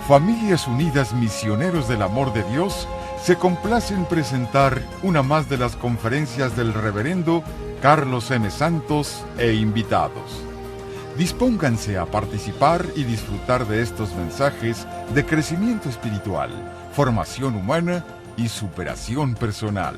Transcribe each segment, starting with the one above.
Familias Unidas Misioneros del Amor de Dios se complace en presentar una más de las conferencias del Reverendo Carlos M. Santos e invitados. Dispónganse a participar y disfrutar de estos mensajes de crecimiento espiritual, formación humana y superación personal.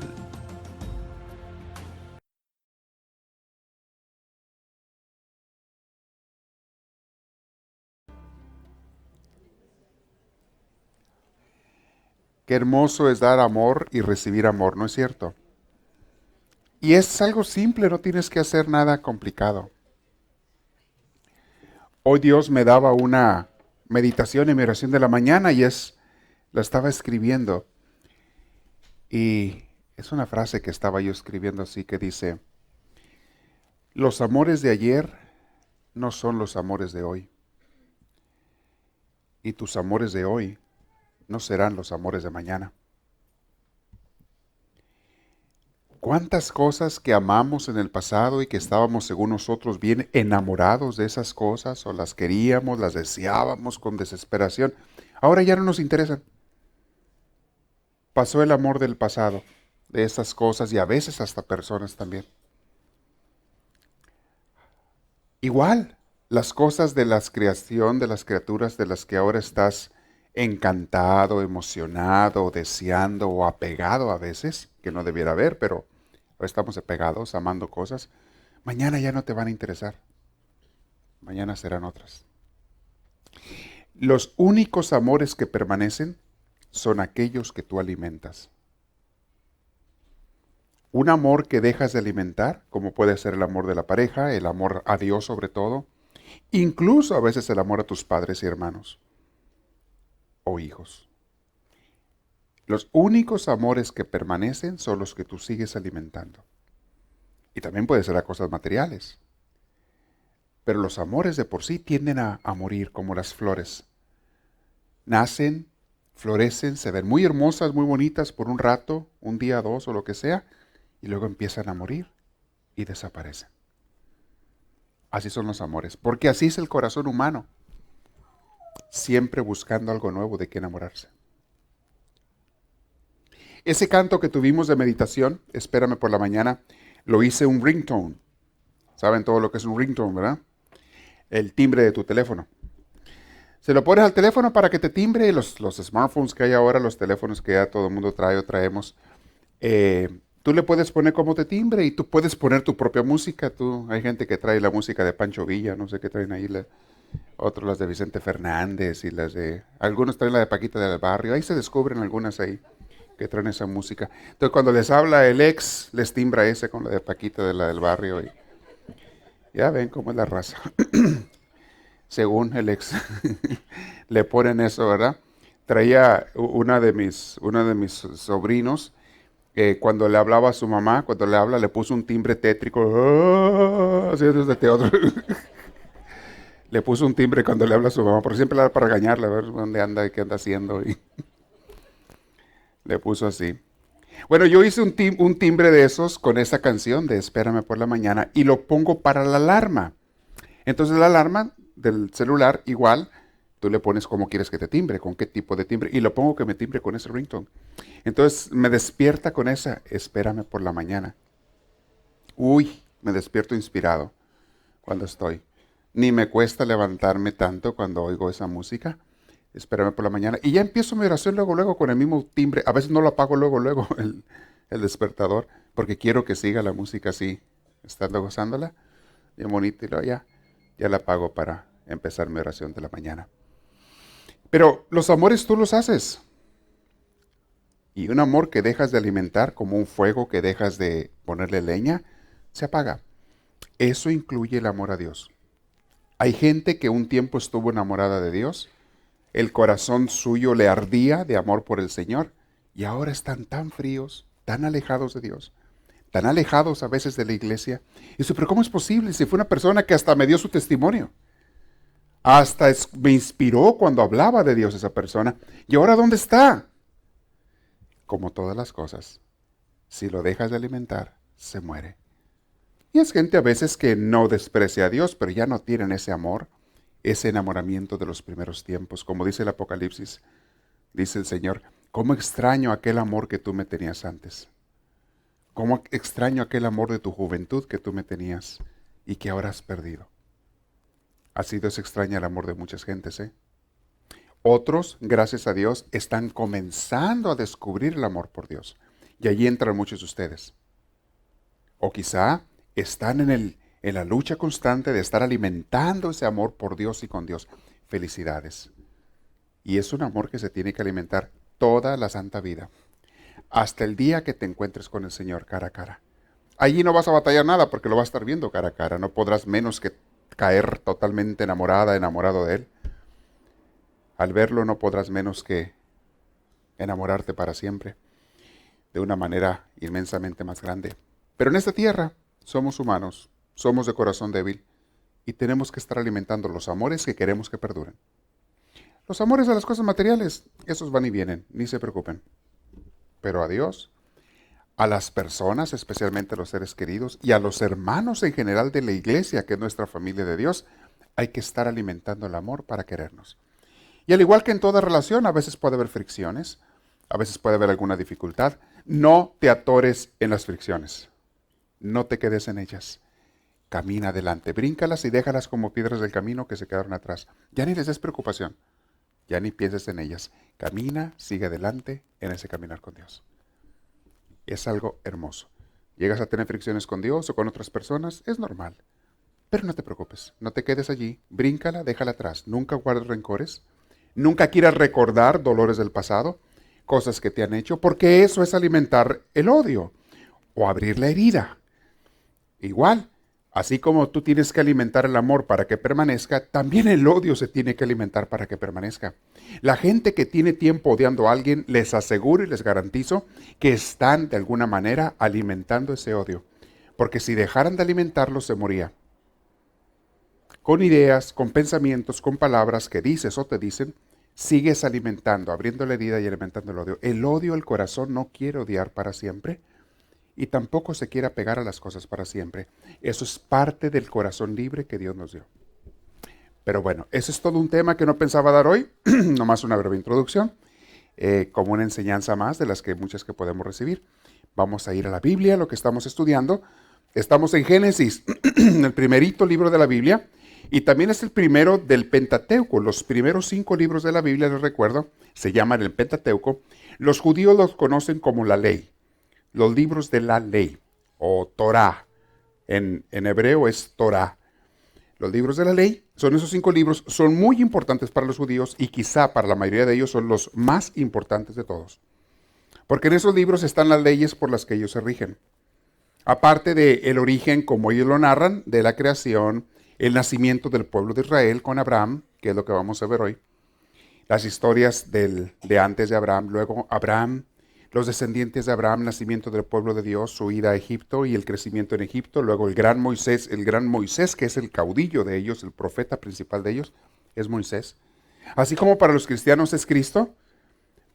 Qué hermoso es dar amor y recibir amor, ¿no es cierto? Y es algo simple, no tienes que hacer nada complicado. Hoy Dios me daba una meditación en mi oración de la mañana y la estaba escribiendo. Y es una frase que estaba yo escribiendo así que dice, los amores de ayer no son los amores de hoy. Y tus amores de hoy no serán los amores de mañana. ¿Cuántas cosas que amamos en el pasado y que estábamos según nosotros bien enamorados de esas cosas o las queríamos, las deseábamos con desesperación, ahora ya no nos interesan? Pasó el amor del pasado, de esas cosas y a veces hasta personas también. Igual, las cosas de la creación, de las criaturas de las que ahora estás encantado, emocionado, deseando o apegado a veces, que no debiera haber, pero estamos apegados, amando cosas, mañana ya no te van a interesar. Mañana serán otras. Los únicos amores que permanecen son aquellos que tú alimentas. Un amor que dejas de alimentar, como puede ser el amor de la pareja, el amor a Dios sobre todo, incluso a veces el amor a tus padres y hermanos o hijos. Los únicos amores que permanecen son los que tú sigues alimentando. Y también puede ser a cosas materiales. Pero los amores de por sí tienden a morir como las flores. Nacen, florecen, se ven muy hermosas, muy bonitas por un rato, un día, dos o lo que sea, y luego empiezan a morir y desaparecen. Así son los amores, porque así es el corazón humano, siempre buscando algo nuevo de qué enamorarse. Ese canto que tuvimos de meditación, Espérame por la mañana, lo hice un ringtone. ¿Saben todo lo que es un ringtone, verdad? El timbre de tu teléfono. Se lo pones al teléfono para que te timbre. Los smartphones que hay ahora, los teléfonos que ya todo el mundo trae o traemos, tú le puedes poner como te timbre y tú puedes poner tu propia música. Hay gente que trae la música de Pancho Villa, no sé qué traen ahí, otros las de Vicente Fernández y algunos traen la de Paquita del Barrio. Ahí se descubren algunas ahí que traen esa música. Entonces cuando les habla el ex, les timbra ese con la de Paquita de la del Barrio. Y ya ven cómo es la raza. Según el ex, le ponen eso, ¿verdad? Traía uno de mis sobrinos, cuando le hablaba a su mamá, cuando le habla, le puso un timbre tétrico. Así es desde teatro. Le puso un timbre cuando le habla a su mamá, porque siempre le da para regañarle, a ver dónde anda y qué anda haciendo. Y le puso así. Bueno, yo hice un timbre de esos con esa canción de Espérame por la mañana y lo pongo para la alarma. Entonces la alarma del celular igual, tú le pones cómo quieres que te timbre, con qué tipo de timbre, y lo pongo que me timbre con ese ringtone. Entonces me despierta con esa, Espérame por la mañana. Uy, me despierto inspirado cuando estoy. Ni me cuesta levantarme tanto cuando oigo esa música. Espérame por la mañana. Y ya empiezo mi oración luego con el mismo timbre. A veces no lo apago luego el despertador, porque quiero que siga la música así, estando gozándola. Bien bonito y luego ya la apago para empezar mi oración de la mañana. Pero los amores tú los haces. Y un amor que dejas de alimentar, como un fuego que dejas de ponerle leña, se apaga. Eso incluye el amor a Dios. Hay gente que un tiempo estuvo enamorada de Dios, el corazón suyo le ardía de amor por el Señor, y ahora están tan fríos, tan alejados de Dios, tan alejados a veces de la iglesia. Y dice, pero ¿cómo es posible? Si fue una persona que hasta me dio su testimonio. Hasta me inspiró cuando hablaba de Dios esa persona. ¿Y ahora dónde está? Como todas las cosas, si lo dejas de alimentar, se muere. Y es gente a veces que no desprecia a Dios, pero ya no tienen ese amor ese enamoramiento de los primeros tiempos. Como dice el Apocalipsis, dice el Señor, cómo extraño aquel amor que tú me tenías antes. Cómo extraño aquel amor de tu juventud que tú me tenías y que ahora has perdido. Así Dios extraña el amor de muchas gentes, ¿eh? Otros, gracias a Dios, están comenzando a descubrir el amor por Dios. Y allí entran muchos de ustedes. O quizá están en la lucha constante de estar alimentando ese amor por Dios y con Dios. Felicidades. Y es un amor que se tiene que alimentar toda la santa vida. Hasta el día que te encuentres con el Señor cara a cara. Allí no vas a batallar nada porque lo vas a estar viendo cara a cara. No podrás menos que caer totalmente enamorado de Él. Al verlo no podrás menos que enamorarte para siempre, de una manera inmensamente más grande. Pero en esta tierra somos humanos, somos de corazón débil y tenemos que estar alimentando los amores que queremos que perduren. Los amores a las cosas materiales, esos van y vienen, ni se preocupen. Pero a Dios, a las personas, especialmente a los seres queridos y a los hermanos en general de la iglesia, que es nuestra familia de Dios, hay que estar alimentando el amor para querernos. Y al igual que en toda relación, a veces puede haber fricciones, a veces puede haber alguna dificultad. No te atores en las fricciones. No te quedes en ellas. Camina adelante, bríncalas y déjalas como piedras del camino que se quedaron atrás. Ya ni les des preocupación, ya ni pienses en ellas. Camina, sigue adelante en ese caminar con Dios. Es algo hermoso. Llegas a tener fricciones con Dios o con otras personas, es normal. Pero no te preocupes, no te quedes allí, bríncala, déjala atrás. Nunca guardes rencores. Nunca quieras recordar dolores del pasado, cosas que te han hecho, porque eso es alimentar el odio o abrir la herida. Igual, así como tú tienes que alimentar el amor para que permanezca, también el odio se tiene que alimentar para que permanezca. La gente que tiene tiempo odiando a alguien, les aseguro y les garantizo que están de alguna manera alimentando ese odio, porque si dejaran de alimentarlo se moría. Con ideas, con pensamientos, con palabras que dices o te dicen, sigues alimentando, abriendo la herida y alimentando el odio. El odio, el corazón no quiere odiar para siempre y tampoco se quiere apegar a las cosas para siempre. Eso es parte del corazón libre que Dios nos dio. Pero bueno, ese es todo un tema que no pensaba dar hoy, nomás una breve introducción, como una enseñanza más de las que muchas que podemos recibir. Vamos a ir a la Biblia, lo que estamos estudiando. Estamos en Génesis, el primerito libro de la Biblia. Y también es el primero del Pentateuco. Los primeros 5 libros de la Biblia, les recuerdo, se llaman el Pentateuco. Los judíos los conocen como la ley. Los libros de la ley, o Torah. En hebreo es Torah. Los libros de la ley son esos 5 libros. Son muy importantes para los judíos y quizá para la mayoría de ellos son los más importantes de todos. Porque en esos libros están las leyes por las que ellos se rigen. Aparte del origen, como ellos lo narran, de la creación, el nacimiento del pueblo de Israel con Abraham, que es lo que vamos a ver hoy. Las historias de antes de Abraham, luego Abraham, los descendientes de Abraham, nacimiento del pueblo de Dios, su ida a Egipto y el crecimiento en Egipto, luego el gran Moisés, que es el caudillo de ellos, el profeta principal de ellos, es Moisés. Así como para los cristianos es Cristo,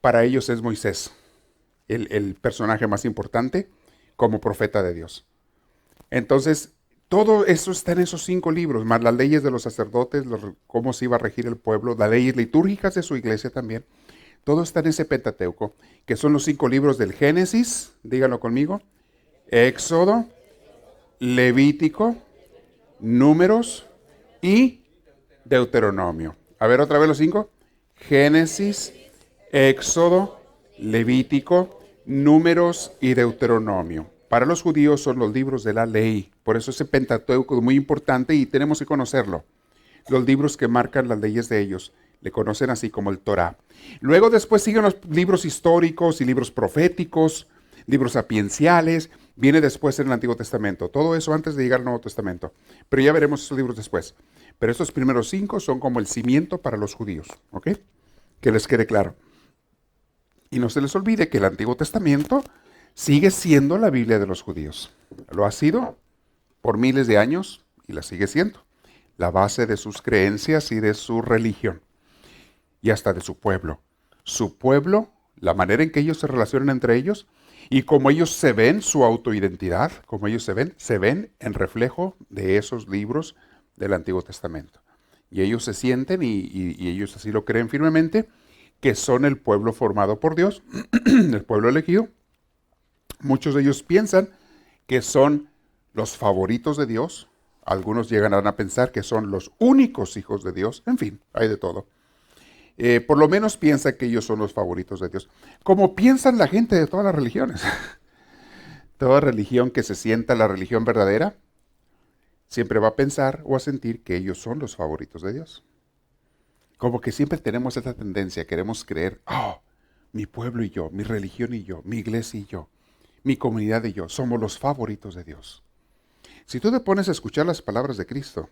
para ellos es Moisés, el personaje más importante como profeta de Dios. Entonces, todo eso está en esos 5 libros, más las leyes de los sacerdotes, cómo se iba a regir el pueblo, las leyes litúrgicas de su iglesia también. Todo está en ese Pentateuco, que son los 5 libros del Génesis, díganlo conmigo, Éxodo, Levítico, Números y Deuteronomio. A ver otra vez los 5. Génesis, Éxodo, Levítico, Números y Deuteronomio. Para los judíos son los libros de la ley. Por eso ese Pentateuco es muy importante y tenemos que conocerlo. Los libros que marcan las leyes de ellos. Le conocen así como el Torah. Luego después siguen los libros históricos y libros proféticos, libros sapienciales. Viene después en el Antiguo Testamento. Todo eso antes de llegar al Nuevo Testamento. Pero ya veremos esos libros después. Pero estos primeros 5 son como el cimiento para los judíos. ¿Ok? Que les quede claro. Y no se les olvide que el Antiguo Testamento sigue siendo la Biblia de los judíos. Lo ha sido por miles de años y la sigue siendo. La base de sus creencias y de su religión. Y hasta de su pueblo. Su pueblo, la manera en que ellos se relacionan entre ellos y como ellos se ven, su autoidentidad, como ellos se ven en reflejo de esos libros del Antiguo Testamento. Y ellos se sienten, y ellos así lo creen firmemente, que son el pueblo formado por Dios, el pueblo elegido. Muchos de ellos piensan que son los favoritos de Dios. Algunos llegan a pensar que son los únicos hijos de Dios. En fin, hay de todo. Por lo menos piensa que ellos son los favoritos de Dios. Como piensan la gente de todas las religiones. Toda religión que se sienta la religión verdadera, siempre va a pensar o a sentir que ellos son los favoritos de Dios. Como que siempre tenemos esta tendencia, queremos creer, mi pueblo y yo, mi religión y yo, mi iglesia y yo, mi comunidad y yo, somos los favoritos de Dios. Si tú te pones a escuchar las palabras de Cristo,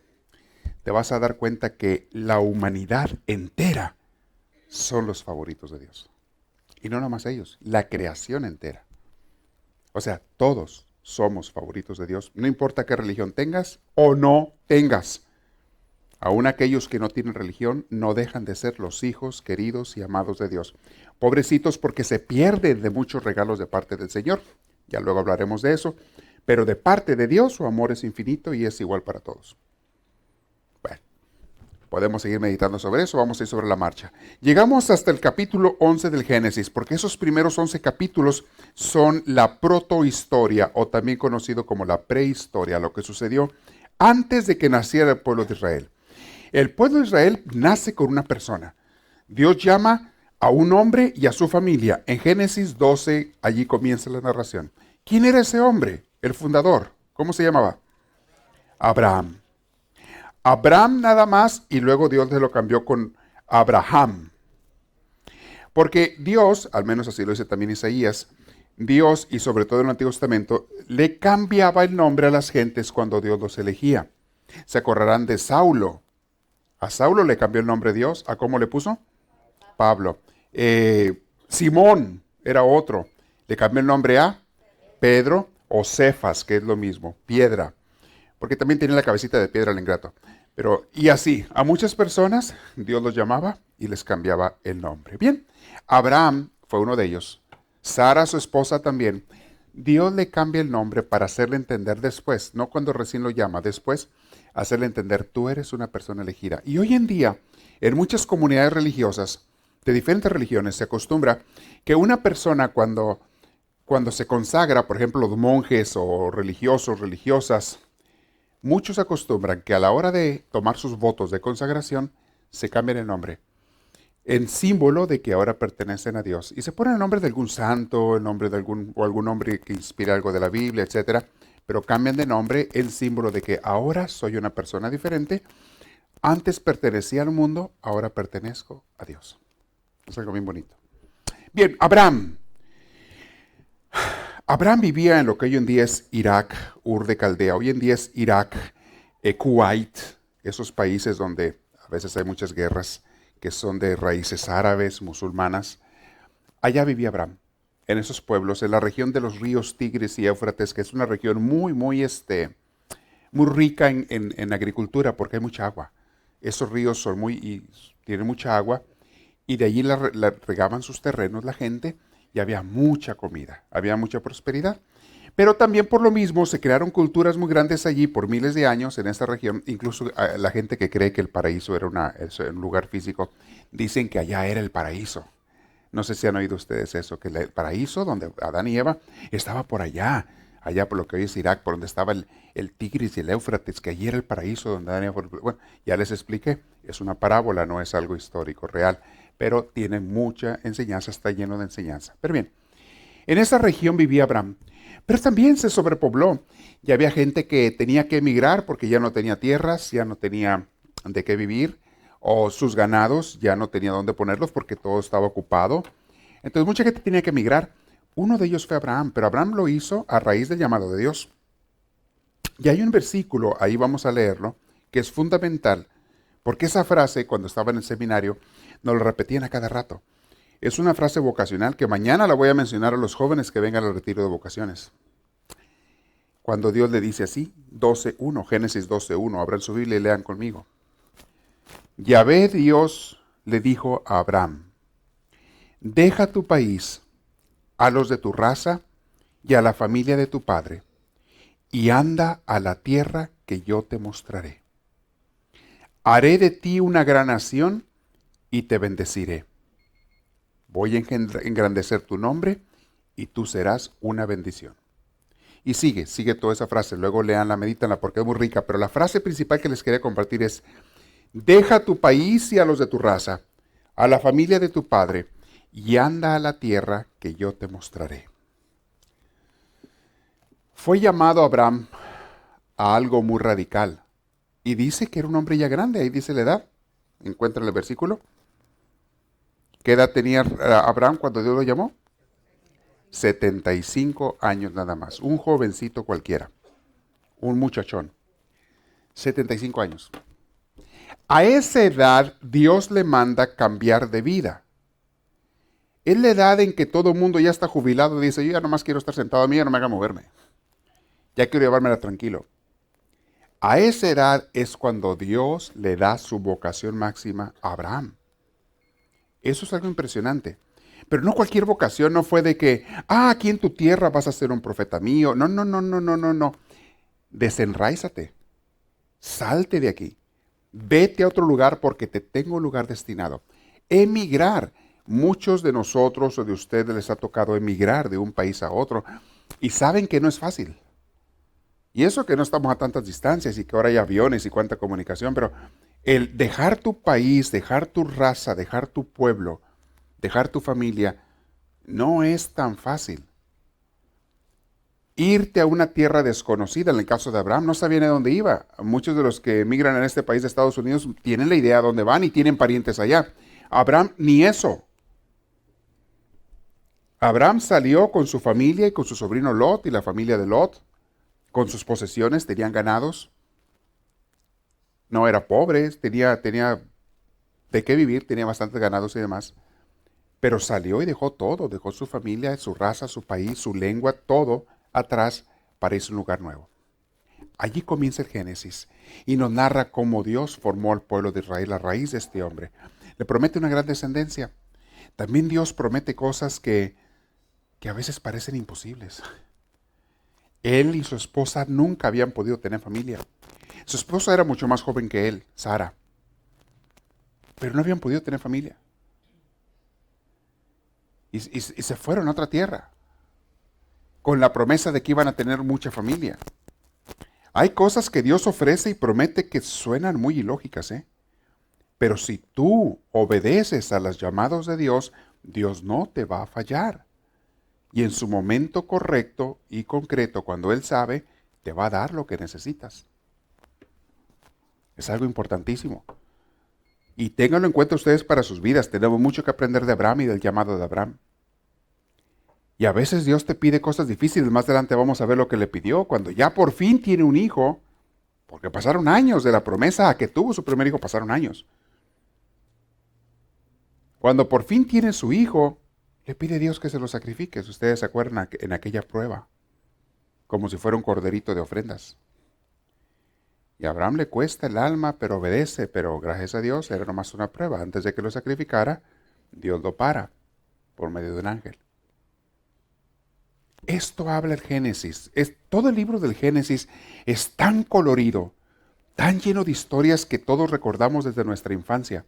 te vas a dar cuenta que la humanidad entera son los favoritos de Dios. Y no nomás ellos, la creación entera. O sea, todos somos favoritos de Dios. No importa qué religión tengas o no tengas. Aún aquellos que no tienen religión no dejan de ser los hijos queridos y amados de Dios. Pobrecitos porque se pierden de muchos regalos de parte del Señor. Ya luego hablaremos de eso. Pero de parte de Dios su amor es infinito y es igual para todos. Bueno, podemos seguir meditando sobre eso. Vamos a ir sobre la marcha. Llegamos hasta el capítulo 11 del Génesis, porque esos primeros 11 capítulos son la protohistoria, o también conocido como la prehistoria, lo que sucedió antes de que naciera el pueblo de Israel. El pueblo de Israel nace con una persona. Dios llama a un hombre y a su familia. En Génesis 12, allí comienza la narración. ¿Quién era ese hombre? El fundador. ¿Cómo se llamaba? Abraham. Abraham nada más, y luego Dios se lo cambió con Abraham. Porque Dios, al menos así lo dice también Isaías, Dios, y sobre todo en el Antiguo Testamento, le cambiaba el nombre a las gentes cuando Dios los elegía. Se acordarán de Saulo. A Saulo le cambió el nombre Dios. ¿A cómo le puso? Pablo. Simón era otro. Le cambió el nombre a Pedro, o Cefas, que es lo mismo, piedra. Porque también tenía la cabecita de piedra el ingrato. Y así, a muchas personas Dios los llamaba y les cambiaba el nombre. Bien, Abraham fue uno de ellos. Sara, su esposa, también. Dios le cambia el nombre para hacerle entender después, no cuando recién lo llama, después hacerle entender, tú eres una persona elegida. Y hoy en día, en muchas comunidades religiosas, de diferentes religiones, se acostumbra que una persona cuando se consagra, por ejemplo, los monjes o religiosos, religiosas, muchos acostumbran que a la hora de tomar sus votos de consagración, se cambien el nombre, en símbolo de que ahora pertenecen a Dios. Y se ponen el nombre de algún santo, el nombre de algún nombre que inspira algo de la Biblia, etc. Pero cambian de nombre en símbolo de que ahora soy una persona diferente. Antes pertenecía al mundo, ahora pertenezco a Dios. Es algo bien bonito. Bien, Abraham. Abraham vivía en lo que hoy en día es Irak, Ur de Caldea. Hoy en día es Irak, Kuwait, esos países donde a veces hay muchas guerras que son de raíces árabes, musulmanas. Allá vivía Abraham, en esos pueblos, en la región de los ríos Tigris y Éufrates, que es una región muy rica en agricultura porque hay mucha agua. Esos ríos tienen mucha agua y de allí la regaban sus terrenos la gente. Y había mucha comida, había mucha prosperidad. Pero también por lo mismo se crearon culturas muy grandes allí por miles de años en esta región. Incluso la gente que cree que el paraíso era un lugar físico, dicen que allá era el paraíso. No sé si han oído ustedes eso, que el paraíso donde Adán y Eva estaba por allá por lo que hoy es Irak, por donde estaba el Tigris y el Éufrates, que allí era el paraíso donde Adán y Eva. Bueno, ya les expliqué, es una parábola, no es algo histórico real. Pero tiene mucha enseñanza, está lleno de enseñanza. Pero bien, en esa región vivía Abraham, pero también se sobrepobló. Ya había gente que tenía que emigrar porque ya no tenía tierras, ya no tenía de qué vivir, o sus ganados ya no tenía dónde ponerlos porque todo estaba ocupado. Entonces mucha gente tenía que emigrar. Uno de ellos fue Abraham, pero Abraham lo hizo a raíz del llamado de Dios. Y hay un versículo, ahí vamos a leerlo, que es fundamental, porque esa frase, cuando estaba en el seminario, nos lo repetían a cada rato. Es una frase vocacional que mañana la voy a mencionar a los jóvenes que vengan al retiro de vocaciones. Cuando Dios le dice así, 12:1, Génesis 12:1, abran su Biblia y lean conmigo. Yahvé Dios le dijo a Abraham, deja tu país, a los de tu raza y a la familia de tu padre, y anda a la tierra que yo te mostraré. Haré de ti una gran nación y te bendeciré. Voy a engrandecer tu nombre y tú serás una bendición. Y sigue toda esa frase. Luego leanla, medítanla porque es muy rica. Pero la frase principal que les quería compartir es: deja tu país y a los de tu raza, a la familia de tu padre, y anda a la tierra que yo te mostraré. Fue llamado Abraham a algo muy radical. Y dice que era un hombre ya grande. Ahí dice la edad. Encuentra el versículo. ¿Qué edad tenía Abraham cuando Dios lo llamó? 75 años nada más. Un jovencito cualquiera. Un muchachón. 75 años. A esa edad Dios le manda cambiar de vida. Es la edad en que todo el mundo ya está jubilado y dice: yo ya nomás quiero estar sentado, a mí ya no me haga moverme. Ya quiero llevármela tranquilo. A esa edad es cuando Dios le da su vocación máxima a Abraham. Eso es algo impresionante. Pero no cualquier vocación, no fue de que, aquí en tu tierra vas a ser un profeta mío. No. Desenráizate. Salte de aquí. Vete a otro lugar porque te tengo un lugar destinado. Emigrar. Muchos de nosotros o de ustedes les ha tocado emigrar de un país a otro. Y saben que no es fácil. Y eso que no estamos a tantas distancias y que ahora hay aviones y cuánta comunicación, pero el dejar tu país, dejar tu raza, dejar tu pueblo, dejar tu familia, no es tan fácil. Irte a una tierra desconocida, en el caso de Abraham, no sabía ni a dónde iba. Muchos de los que emigran en este país de Estados Unidos tienen la idea de dónde van y tienen parientes allá. Abraham ni eso. Abraham salió con su familia y con su sobrino Lot y la familia de Lot, con sus posesiones, tenían ganados. No era pobre, tenía de qué vivir, tenía bastantes ganados y demás. Pero salió y dejó todo, dejó su familia, su raza, su país, su lengua, todo atrás para irse a un lugar nuevo. Allí comienza el Génesis y nos narra cómo Dios formó al pueblo de Israel a raíz de este hombre. Le promete una gran descendencia. También Dios promete cosas que a veces parecen imposibles. Él y su esposa nunca habían podido tener familia. Su esposa era mucho más joven que él, Sara, pero no habían podido tener familia. Y se fueron a otra tierra, con la promesa de que iban a tener mucha familia. Hay cosas que Dios ofrece y promete que suenan muy ilógicas, pero si tú obedeces a los llamados de Dios, Dios no te va a fallar. Y en su momento correcto y concreto, cuando Él sabe, te va a dar lo que necesitas. Es algo importantísimo. Y ténganlo en cuenta ustedes para sus vidas. Tenemos mucho que aprender de Abraham y del llamado de Abraham. Y a veces Dios te pide cosas difíciles. Más adelante vamos a ver lo que le pidió. Cuando ya por fin tiene un hijo, porque pasaron años de la promesa a que tuvo su primer hijo, pasaron años. Cuando por fin tiene su hijo, le pide a Dios que se lo sacrifique. Si ustedes se acuerdan en aquella prueba, como si fuera un corderito de ofrendas. Y a Abraham le cuesta el alma, pero obedece. Pero gracias a Dios era nomás una prueba. Antes de que lo sacrificara, Dios lo para por medio de un ángel. Esto habla el Génesis. Todo el libro del Génesis es tan colorido, tan lleno de historias que todos recordamos desde nuestra infancia.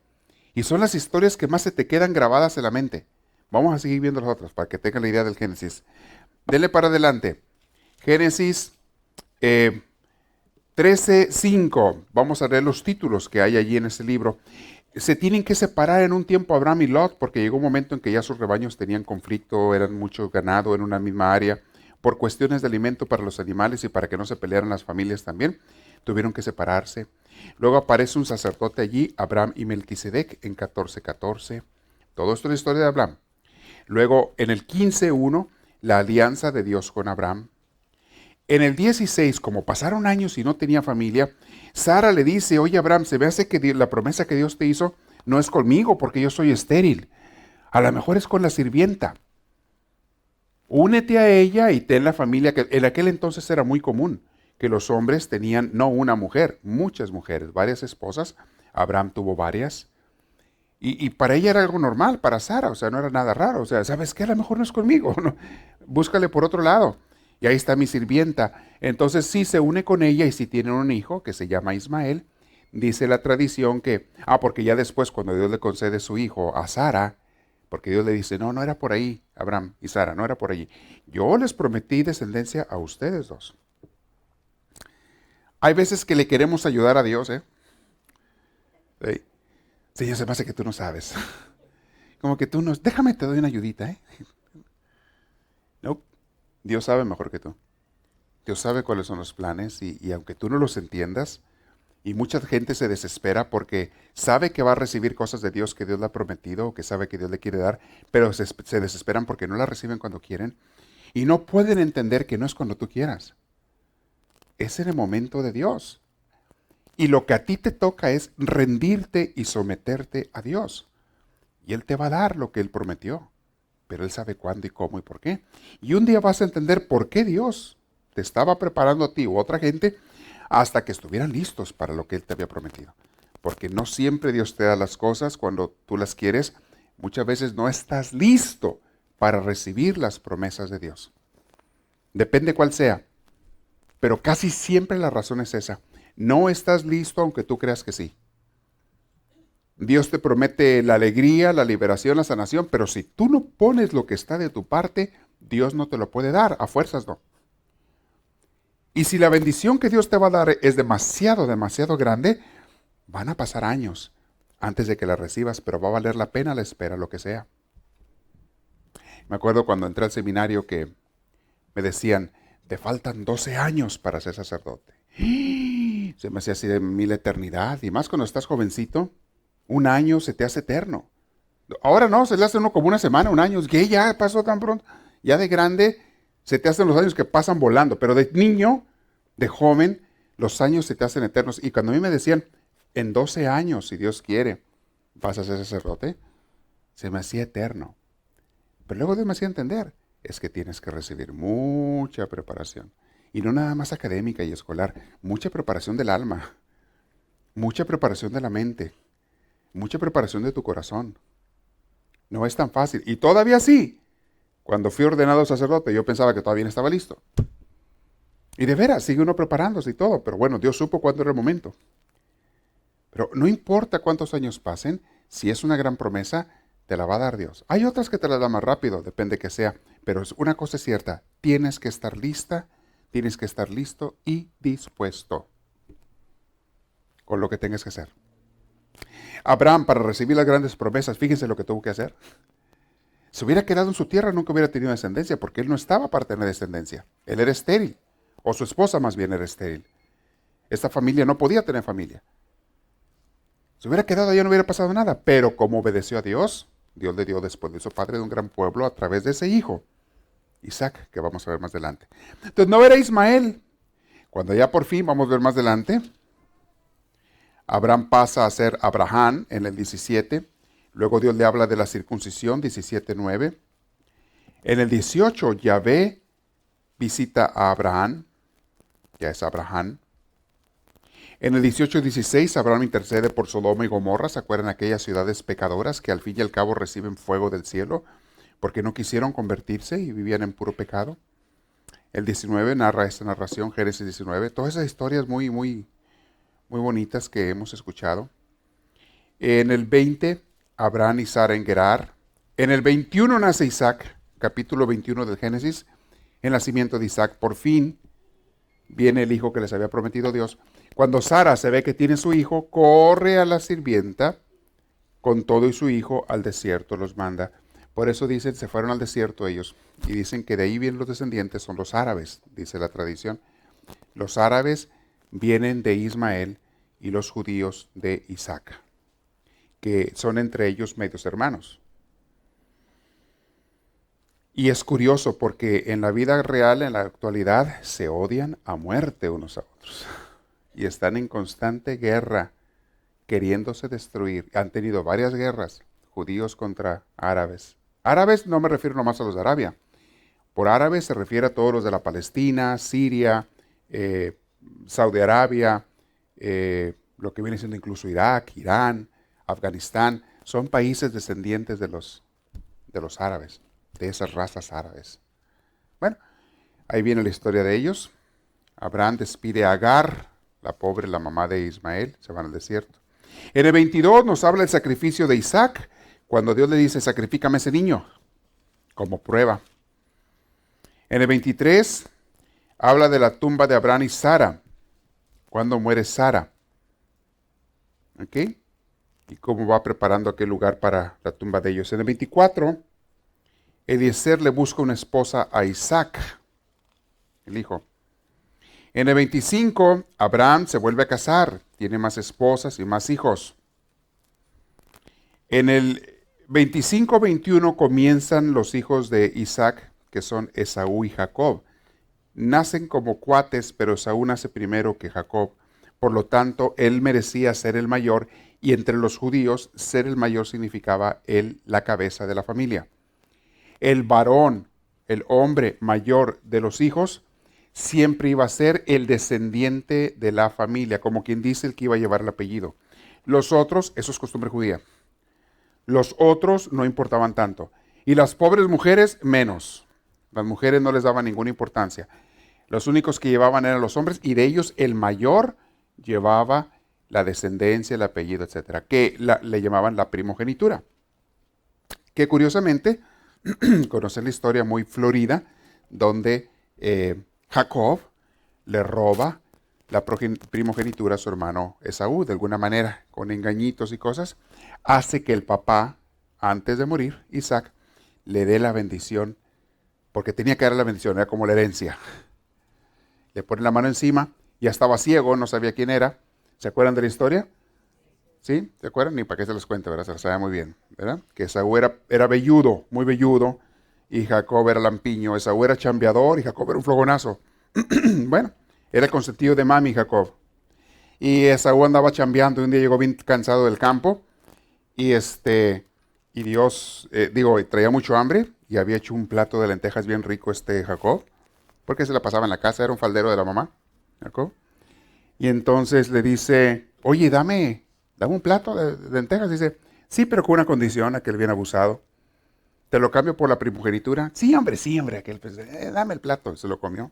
Y son las historias que más se te quedan grabadas en la mente. Vamos a seguir viendo las otras para que tengan la idea del Génesis. Denle para adelante. Génesis 13:5. Vamos a leer los títulos que hay allí en ese libro. Se tienen que separar en un tiempo Abraham y Lot porque llegó un momento en que ya sus rebaños tenían conflicto, eran mucho ganado en una misma área. Por cuestiones de alimento para los animales y para que no se pelearan las familias también, tuvieron que separarse. Luego aparece un sacerdote allí, Abraham y Melquisedec, en 14:14. Todo esto es la historia de Abraham. Luego, en el 15:1, la alianza de Dios con Abraham. En el 16, como pasaron años y no tenía familia, Sara le dice: oye Abraham, se me hace que la promesa que Dios te hizo no es conmigo porque yo soy estéril. A lo mejor es con la sirvienta. Únete a ella y ten la familia, que en aquel entonces era muy común que los hombres tenían no una mujer, muchas mujeres, varias esposas. Abraham tuvo varias. Y para ella era algo normal, para Sara, o sea, no era nada raro. O sea, ¿sabes qué? A lo mejor no es conmigo, ¿no? Búscale por otro lado. Y ahí está mi sirvienta. Entonces sí se une con ella y si tienen un hijo que se llama Ismael, dice la tradición que, porque ya después cuando Dios le concede su hijo a Sara, porque Dios le dice, no era por ahí, Abraham y Sara, no era por allí. Yo les prometí descendencia a ustedes dos. Hay veces que le queremos ayudar a Dios, ¿eh? Sí. Señor, se me hace que tú no sabes. Como que tú no, déjame te doy una ayudita, ¿eh? No, Dios sabe mejor que tú. Dios sabe cuáles son los planes y aunque tú no los entiendas, y mucha gente se desespera porque sabe que va a recibir cosas de Dios que Dios le ha prometido o que sabe que Dios le quiere dar, pero se desesperan porque no las reciben cuando quieren y no pueden entender que no es cuando tú quieras. Es en el momento de Dios. Y lo que a ti te toca es rendirte y someterte a Dios. Y Él te va a dar lo que Él prometió. Pero Él sabe cuándo y cómo y por qué. Y un día vas a entender por qué Dios te estaba preparando a ti u otra gente hasta que estuvieran listos para lo que Él te había prometido. Porque no siempre Dios te da las cosas cuando tú las quieres. Muchas veces no estás listo para recibir las promesas de Dios. Depende cuál sea. Pero casi siempre la razón es esa. No estás listo aunque tú creas que sí. Dios te promete la alegría, la liberación, la sanación, pero si tú no pones lo que está de tu parte, Dios no te lo puede dar, a fuerzas no. Y si la bendición que Dios te va a dar es demasiado, demasiado grande, van a pasar años antes de que la recibas, pero va a valer la pena la espera, lo que sea. Me acuerdo cuando entré al seminario que me decían, te faltan 12 años para ser sacerdote. Se me hacía así de mil eternidad, y más cuando estás jovencito, un año se te hace eterno. Ahora no, se le hace uno como una semana, un año, es que ya pasó tan pronto. Ya de grande se te hacen los años que pasan volando, pero de niño, de joven, los años se te hacen eternos. Y cuando a mí me decían, en 12 años, si Dios quiere, vas a ser sacerdote, se me hacía eterno. Pero luego Dios me hacía entender, es que tienes que recibir mucha preparación. Y no nada más académica y escolar, mucha preparación del alma, mucha preparación de la mente, mucha preparación de tu corazón. No es tan fácil. Y todavía sí. Cuando fui ordenado sacerdote, yo pensaba que todavía no estaba listo. Y de veras, sigue uno preparándose y todo. Pero bueno, Dios supo cuándo era el momento. Pero no importa cuántos años pasen, si es una gran promesa, te la va a dar Dios. Hay otras que te la da más rápido, depende que sea. Pero una cosa es cierta, tienes que estar lista, tienes que estar listo y dispuesto con lo que tengas que hacer. Abraham, para recibir las grandes promesas, fíjense lo que tuvo que hacer. Si hubiera quedado en su tierra, nunca hubiera tenido descendencia, porque él no estaba para tener descendencia. Él era estéril, o su esposa más bien era estéril. Esta familia no podía tener familia. Si hubiera quedado allá no hubiera pasado nada, pero como obedeció a Dios, Dios le dio después de su padre de un gran pueblo a través de ese hijo, Isaac, que vamos a ver más adelante. Entonces no era Ismael. Cuando ya por fin, vamos a ver más adelante, Abraham pasa a ser Abraham en el 17. Luego Dios le habla de la circuncisión, 17:9. En el 18, Yahvé visita a Abraham, ya es Abraham. En el 18:16, Abraham intercede por Sodoma y Gomorra. ¿Se acuerdan aquellas ciudades pecadoras que al fin y al cabo reciben fuego del cielo? Porque no quisieron convertirse y vivían en puro pecado. El 19 narra esta narración, Génesis 19. Todas esas historias muy bonitas que hemos escuchado. En el 20, Abraham y Sara en Gerar. En el 21 nace Isaac, capítulo 21 del Génesis. El nacimiento de Isaac, por fin, viene el hijo que les había prometido Dios. Cuando Sara se ve que tiene su hijo, corre a la sirvienta con todo y su hijo al desierto, los manda. Por eso dicen, se fueron al desierto ellos. Y dicen que de ahí vienen los descendientes, son los árabes, dice la tradición. Los árabes vienen de Ismael y los judíos de Isaac, que son entre ellos medios hermanos. Y es curioso porque en la vida real, en la actualidad, se odian a muerte unos a otros. Y están en constante guerra, queriéndose destruir. Han tenido varias guerras, judíos contra árabes. Árabes no me refiero nomás a los de Arabia. Por árabes se refiere a todos los de la Palestina, Siria, Saudi Arabia, lo que viene siendo incluso Irak, Irán, Afganistán. Son países descendientes de los árabes, de esas razas árabes. Bueno, ahí viene la historia de ellos. Abraham despide a Agar, la pobre, la mamá de Ismael, se van al desierto. En el 22 nos habla del sacrificio de Isaac, cuando Dios le dice, sacrifícame ese niño, como prueba. En el 23 habla de la tumba de Abraham y Sara, cuando muere Sara. ¿Ok? Y cómo va preparando aquel lugar para la tumba de ellos. En el 24, Eliezer le busca una esposa a Isaac, el hijo. En el 25, Abraham se vuelve a casar, tiene más esposas y más hijos. En el 25-21 comienzan los hijos de Isaac, que son Esaú y Jacob. Nacen como cuates, pero Esaú nace primero que Jacob. Por lo tanto, él merecía ser el mayor, y entre los judíos, ser el mayor significaba él la cabeza de la familia. El varón, el hombre mayor de los hijos, siempre iba a ser el descendiente de la familia, como quien dice el que iba a llevar el apellido. Los otros, eso es costumbre judía. Los otros no importaban tanto. Y las pobres mujeres, menos. Las mujeres no les daban ninguna importancia. Los únicos que llevaban eran los hombres, y de ellos el mayor llevaba la descendencia, el apellido, etcétera, que le llamaban la primogenitura. Que curiosamente, conocen la historia muy florida, donde Jacob le roba la primogenitura a su hermano Esaú, de alguna manera, con engañitos y cosas, hace que el papá, antes de morir, Isaac, le dé la bendición, porque tenía que darle la bendición, era como la herencia. Le pone la mano encima, ya estaba ciego, no sabía quién era. ¿Se acuerdan de la historia? ¿Sí? ¿Se acuerdan? Ni para qué se los cuento, ¿verdad? Se los sabe muy bien, ¿verdad? Que Esaú era velludo, muy velludo, y Jacob era lampiño. Esaú era chambeador y Jacob era un flogonazo. Bueno, era el consentido de mami Jacob. Y Esaú andaba chambeando y un día llegó bien cansado del campo y Dios, traía mucho hambre y había hecho un plato de lentejas bien rico Jacob, porque se la pasaba en la casa, era un faldero de la mamá, Jacob. Y entonces le dice, oye, dame un plato de lentejas. Dice, sí, pero con una condición, aquel bien abusado. ¿Te lo cambio por la primogenitura? Sí, hombre, aquel, pues, dame el plato. Se lo comió.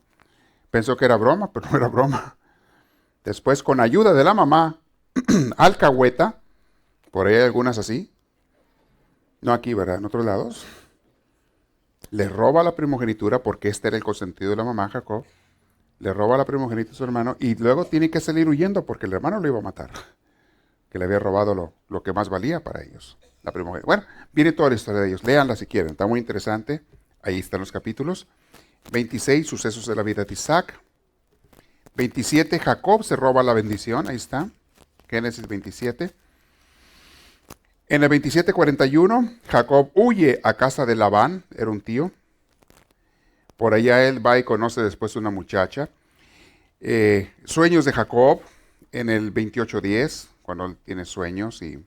Pensó que era broma, pero no era broma. Después, con ayuda de la mamá, alcahueta, por ahí hay algunas así, no aquí, ¿verdad? En otros lados, le roba la primogenitura, porque este era el consentido de la mamá, Jacob, le roba la primogenitura a su hermano, y luego tiene que salir huyendo, porque el hermano lo iba a matar, que le había robado lo que más valía para ellos, la primogenitura. Bueno, viene toda la historia de ellos, léanla si quieren, está muy interesante, ahí están los capítulos. 26, sucesos de la vida de Isaac. 27, Jacob se roba la bendición, ahí está, Génesis 27. En el 27:41, Jacob huye a casa de Labán, era un tío. Por allá él va y conoce después una muchacha. Sueños de Jacob, en el 28:10, cuando él tiene sueños y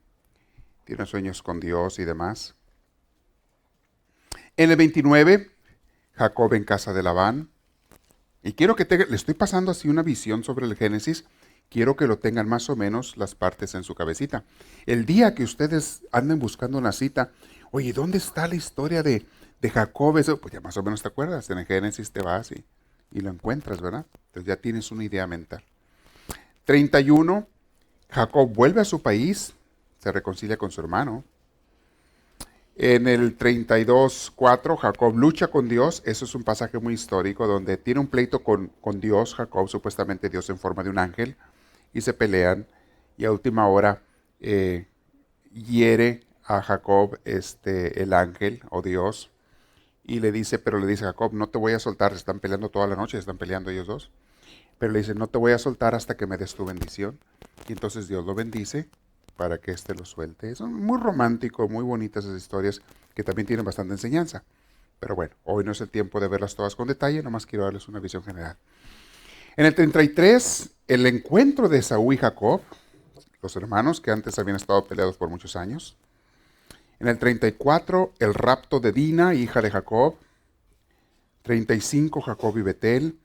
tiene sueños con Dios y demás. En el 29, Jacob en casa de Labán. Y quiero que le estoy pasando así una visión sobre el Génesis. Quiero que lo tengan más o menos las partes en su cabecita. El día que ustedes anden buscando una cita, oye, ¿dónde está la historia de Jacob? Eso, pues ya más o menos te acuerdas. En el Génesis te vas y lo encuentras, ¿verdad? Entonces ya tienes una idea mental. 31, Jacob vuelve a su país, se reconcilia con su hermano. En el 32:4, Jacob lucha con Dios. Eso es un pasaje muy histórico donde tiene un pleito con Dios, Jacob, supuestamente Dios en forma de un ángel, y se pelean, y a última hora hiere a Jacob el ángel o Dios, y le dice a Jacob, no te voy a soltar, se están peleando toda la noche, están peleando ellos dos, pero le dice, no te voy a soltar hasta que me des tu bendición, y entonces Dios lo bendice, para que lo suelte. Son muy románticos, muy bonitas esas historias que también tienen bastante enseñanza. Pero bueno, hoy no es el tiempo de verlas todas con detalle, nomás quiero darles una visión general. En el 33, el encuentro de Esaú y Jacob, los hermanos que antes habían estado peleados por muchos años. En el 34, el rapto de Dina, hija de Jacob. 35, Jacob y Betel.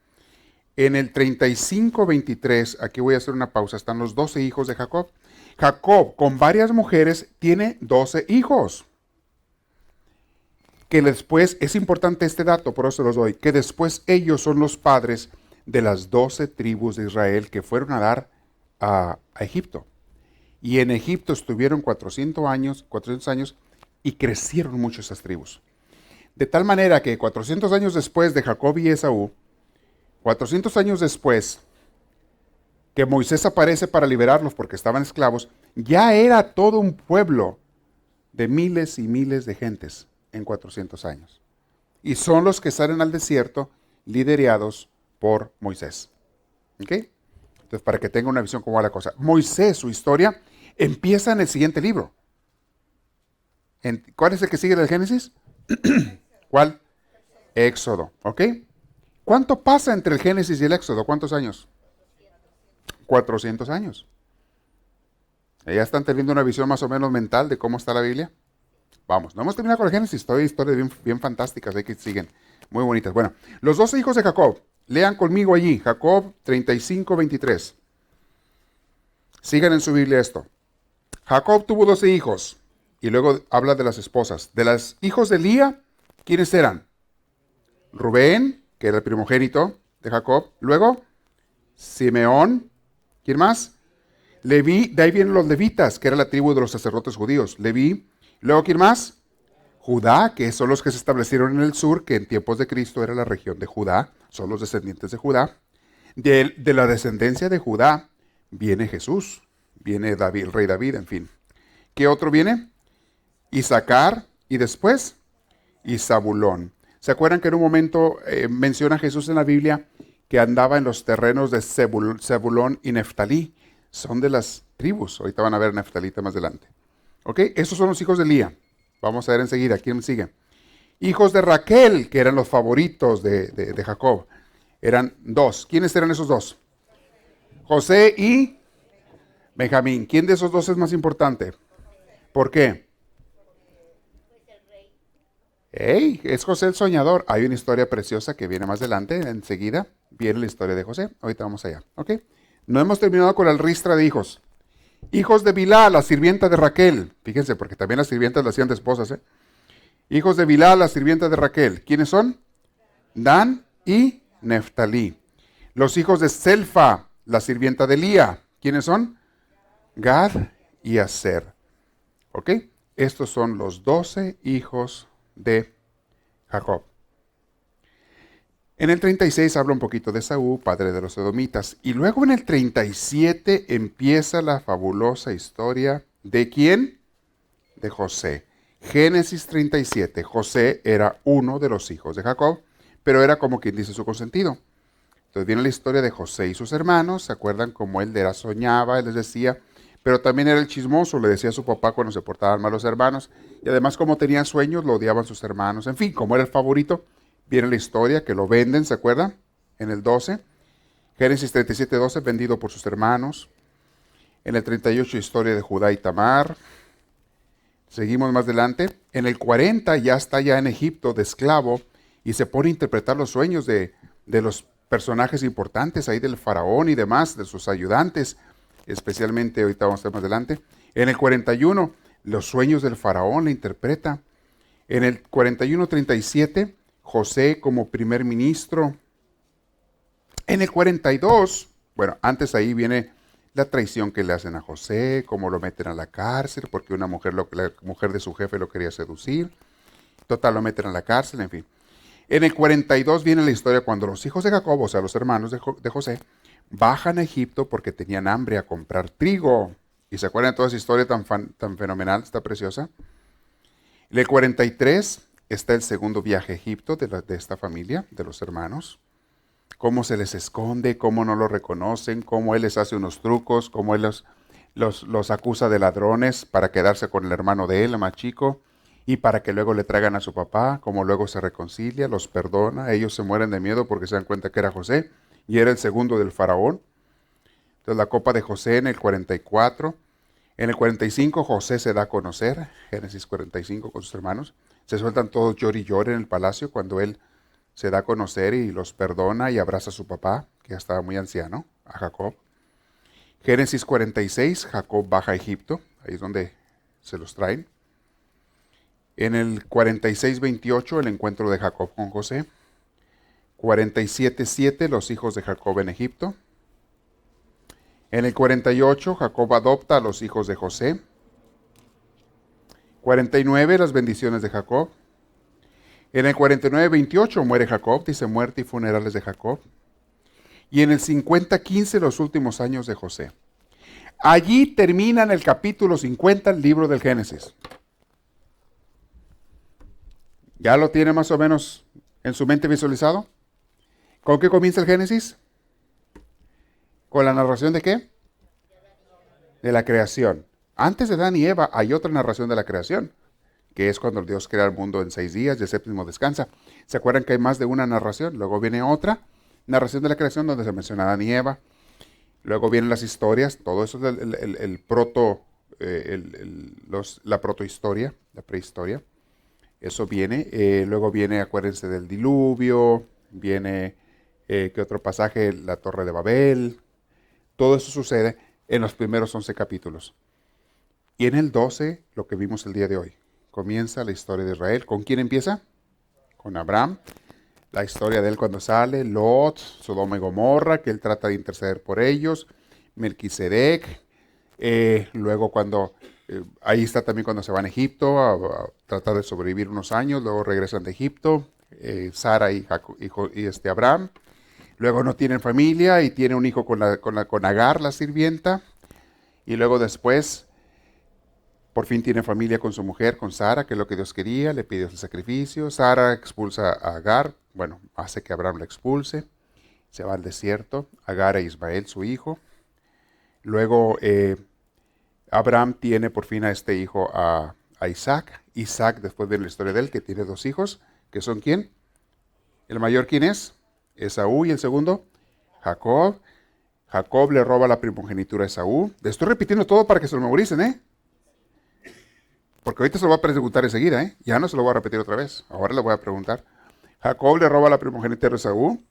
En el 35-23, aquí voy a hacer una pausa, están los 12 hijos de Jacob. Jacob, con varias mujeres, tiene 12 hijos. Que después, es importante este dato, por eso se los doy, que después ellos son los padres de las 12 tribus de Israel que fueron a dar a Egipto. Y en Egipto estuvieron 400 años y crecieron mucho esas tribus. De tal manera que 400 años después de Jacob y Esaú, 400 años después que Moisés aparece para liberarlos porque estaban esclavos, ya era todo un pueblo de miles y miles de gentes en 400 años. Y son los que salen al desierto liderados por Moisés. ¿Ok? Entonces, para que tenga una visión cómo va la cosa. Moisés, su historia, empieza en el siguiente libro. ¿Cuál es el que sigue del Génesis? ¿Cuál? Éxodo. ¿Ok? ¿Cuánto pasa entre el Génesis y el Éxodo? ¿Cuántos años? 400 años. ¿Ya están teniendo una visión más o menos mental de cómo está la Biblia? Vamos, no hemos terminado con el Génesis, todavía hay historias bien fantásticas ahí que siguen, muy bonitas. Bueno, los 12 hijos de Jacob, lean conmigo allí, Jacob 35:23. Sigan en su Biblia esto. Jacob tuvo 12 hijos, y luego habla de las esposas. De los hijos de Lía, ¿quiénes eran? Rubén, que era el primogénito de Jacob, luego Simeón, ¿quién más? Leví, de ahí vienen los levitas, que era la tribu de los sacerdotes judíos. Leví, luego ¿quién más? Judá, que son los que se establecieron en el sur, que en tiempos de Cristo era la región de Judá, son los descendientes de Judá. De la descendencia de Judá viene Jesús, viene David, el rey David, en fin. ¿Qué otro viene? Isaacar y después y Zabulón. ¿Se acuerdan que en un momento menciona Jesús en la Biblia que andaba en los terrenos de Zebulón y Neftalí? Son de las tribus. Ahorita van a ver Neftalita más adelante. ¿Ok? Estos son los hijos de Lía. Vamos a ver enseguida. ¿Quién sigue? Hijos de Raquel, que eran los favoritos de Jacob. Eran dos. ¿Quiénes eran esos dos? José y Benjamín. ¿Quién de esos dos es más importante? ¿Por qué? ¡Ey! Es José el soñador. Hay una historia preciosa que viene más adelante. Enseguida viene la historia de José. Ahorita vamos allá. ¿Ok? No hemos terminado con el ristra de hijos. Hijos de Bilá, la sirvienta de Raquel. Fíjense, porque también las sirvientas las hacían de esposas. Hijos de Bilá, la sirvienta de Raquel. ¿Quiénes son? Dan y Neftalí. Los hijos de Selfa, la sirvienta de Lía. ¿Quiénes son? Gad y Aser. ¿Ok? Estos son los 12 hijos de Jacob. En el 36 habla un poquito de Esaú, padre de los edomitas. Y luego en el 37 empieza la fabulosa historia ¿de quién? De José. Génesis 37. José era uno de los hijos de Jacob, pero era como quien dice su consentido. Entonces viene la historia de José y sus hermanos. ¿Se acuerdan cómo él soñaba? Él les decía, pero también era el chismoso, le decía a su papá cuando se portaban mal los hermanos. Y además como tenían sueños, lo odiaban sus hermanos. En fin, como era el favorito, viene la historia que lo venden, ¿se acuerdan? En el 12. Génesis 37:12, vendido por sus hermanos. En el 38, historia de Judá y Tamar. Seguimos más adelante. En el 40 ya está en Egipto de esclavo y se pone a interpretar los sueños de los personajes importantes ahí del faraón y demás, de sus ayudantes, especialmente, ahorita vamos a ver más adelante. En el 41, los sueños del faraón le interpreta. En el 41:37, José como primer ministro. En el 42, bueno, antes ahí viene la traición que le hacen a José, cómo lo meten a la cárcel, porque una mujer, la mujer de su jefe lo quería seducir. Total, lo meten a la cárcel, en fin. En el 42 viene la historia cuando los hijos de Jacob, o sea, los hermanos de José, bajan a Egipto porque tenían hambre a comprar trigo. ¿Y se acuerdan de toda esa historia tan fenomenal, está preciosa? En el 43 está el segundo viaje a Egipto de esta familia, de los hermanos. Cómo se les esconde, cómo no lo reconocen, cómo él les hace unos trucos, cómo él los acusa de ladrones para quedarse con el hermano de él, el más chico, y para que luego le traigan a su papá, cómo luego se reconcilia, los perdona, ellos se mueren de miedo porque se dan cuenta que era José, y era el segundo del faraón. Entonces la copa de José en el 44. En el 45 José se da a conocer, Génesis 45 con sus hermanos. Se sueltan todos llor y llor en el palacio cuando él se da a conocer y los perdona y abraza a su papá, que ya estaba muy anciano, a Jacob. Génesis 46, Jacob baja a Egipto, ahí es donde se los traen. En el 46-28, el encuentro de Jacob con José. 47:7, los hijos de Jacob en Egipto. En el 48, Jacob adopta a los hijos de José. 49, las bendiciones de Jacob. En el 49:28 muere Jacob, dice muerte y funerales de Jacob. Y en el 50:15 los últimos años de José. Allí termina en el capítulo 50 el libro del Génesis. ¿Ya lo tiene más o menos en su mente visualizado? ¿Con qué comienza el Génesis? ¿Con la narración de qué? De la creación. Antes de Adán y Eva hay otra narración de la creación, que es cuando Dios crea el mundo en 6 días y el séptimo descansa. ¿Se acuerdan que hay más de una narración? Luego viene otra narración de la creación donde se menciona Adán y Eva. Luego vienen las historias, todo eso es la protohistoria, la prehistoria. Eso viene. Luego viene, acuérdense del diluvio, viene, ¿qué otro pasaje? La Torre de Babel. Todo eso sucede en los primeros 11 capítulos. Y en el 12, lo que vimos el día de hoy, comienza la historia de Israel. ¿Con quién empieza? Con Abraham. La historia de él cuando sale, Lot, Sodoma y Gomorra, que él trata de interceder por ellos, Melquisedec, luego cuando, ahí está también cuando se van a Egipto a tratar de sobrevivir unos años, luego regresan de Egipto, Sara y Abraham, luego no tienen familia y tiene un hijo con Agar, la sirvienta, y luego después, por fin tiene familia con su mujer, con Sara, que es lo que Dios quería, le pide el sacrificio. Sara expulsa a Agar, bueno, hace que Abraham la expulse, se va al desierto, Agar e Ismael, su hijo. Luego Abraham tiene por fin a este hijo, a Isaac. Isaac, después viene la historia de él, que tiene 2 hijos, que son ¿quién? ¿El mayor quién es? Esaú, y el segundo, Jacob. Jacob le roba la primogenitura a Esaú. Le estoy repitiendo todo para que se lo memoricen, ¿eh? Porque ahorita se lo voy a preguntar enseguida, ¿eh? Ya no se lo voy a repetir otra vez. Ahora le voy a preguntar. Jacob le roba la primogenitura a Esaú.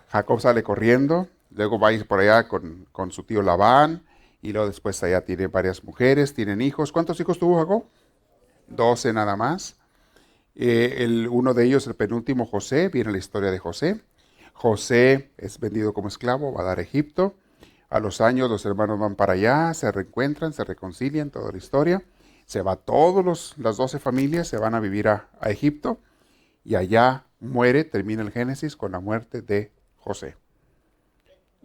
Jacob sale corriendo. Luego va a ir por allá con su tío Labán. Y luego después allá tiene varias mujeres, tienen hijos. ¿Cuántos hijos tuvo Jacob? 12 nada más. Uno de ellos, el penúltimo, José. Viene la historia de José. José es vendido como esclavo, va a dar a Egipto. A los años los hermanos van para allá, se reencuentran, se reconcilian, toda la historia. Se va las 12 familias, se van a vivir a Egipto y allá muere, termina el Génesis con la muerte de José.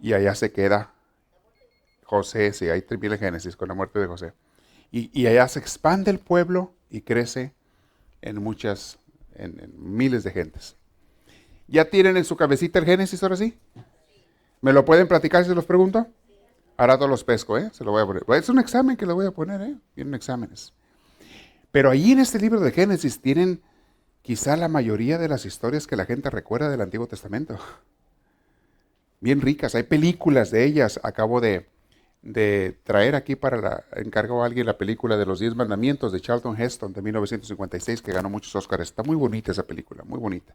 Y allá se queda José, sí, ahí termina el Génesis con la muerte de José. Y allá se expande el pueblo y crece en miles de gentes. ¿Ya tienen en su cabecita el Génesis ahora sí? ¿Me lo pueden platicar si se los pregunto? Ahora todos los pesco, se lo voy a poner. Es un examen que le voy a poner, vienen exámenes. Pero ahí en este libro de Génesis tienen quizá la mayoría de las historias que la gente recuerda del Antiguo Testamento. Bien ricas, hay películas de ellas. Acabo de traer aquí encargó a alguien la película de los 10 mandamientos de Charlton Heston de 1956 que ganó muchos Óscares. Está muy bonita esa película, muy bonita.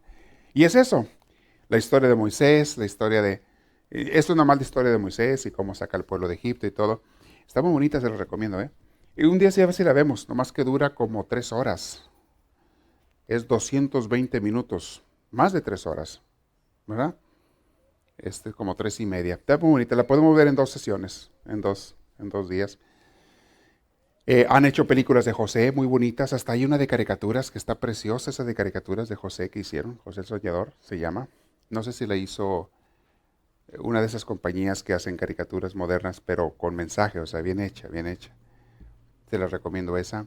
Y es eso, la historia de Moisés, la historia de... Es una mala historia de Moisés y cómo saca al pueblo de Egipto y todo. Está muy bonita, se la recomiendo, Y un día sí a ver si la vemos, nomás que dura como 3 horas. Es 220 minutos, más de 3 horas, ¿verdad? Como 3:30. Está muy bonita, la podemos ver en 2 sesiones, en dos días. Han hecho películas de José muy bonitas, hasta hay una de caricaturas que está preciosa, esa de caricaturas de José que hicieron, José el Soñador se llama. No sé si la hizo una de esas compañías que hacen caricaturas modernas, pero con mensaje, o sea, bien hecha, bien hecha. Te la recomiendo esa.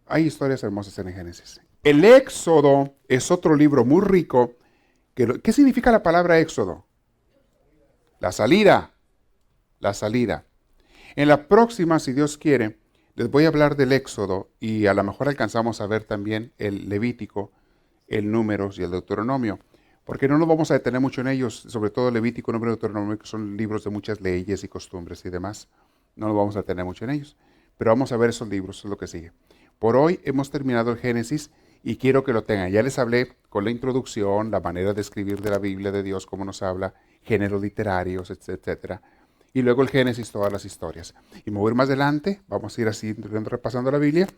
Hay historias hermosas en el Génesis. El Éxodo es otro libro muy rico. ¿Qué significa la palabra Éxodo? La salida. La salida. En la próxima, si Dios quiere, les voy a hablar del Éxodo y a lo mejor alcanzamos a ver también el Levítico, el Números y el Deuteronomio. Porque no nos vamos a detener mucho en ellos, sobre todo Levítico, Número y Deuteronomio, que son libros de muchas leyes y costumbres y demás. No nos vamos a detener mucho en ellos. Pero vamos a ver esos libros, eso es lo que sigue. Por hoy hemos terminado el Génesis y quiero que lo tengan. Ya les hablé con la introducción, la manera de escribir de la Biblia de Dios, cómo nos habla, géneros literarios, etcétera. Y luego el Génesis, todas las historias. Y me voy a ir más adelante, vamos a ir así repasando la Biblia.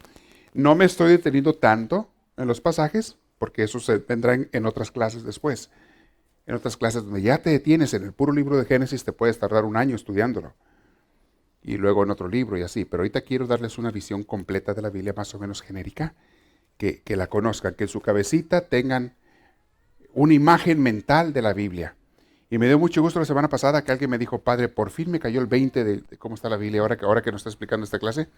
No me estoy deteniendo tanto en los pasajes, porque eso se vendrá en otras clases después. En otras clases donde ya te detienes en el puro libro de Génesis, te puedes tardar un año estudiándolo. Y luego en otro libro y así. Pero ahorita quiero darles una visión completa de la Biblia, más o menos genérica, que la conozcan, que en su cabecita tengan una imagen mental de la Biblia. Y me dio mucho gusto la semana pasada que alguien me dijo, padre, por fin me cayó el 20 de cómo está la Biblia ahora que nos está explicando esta clase.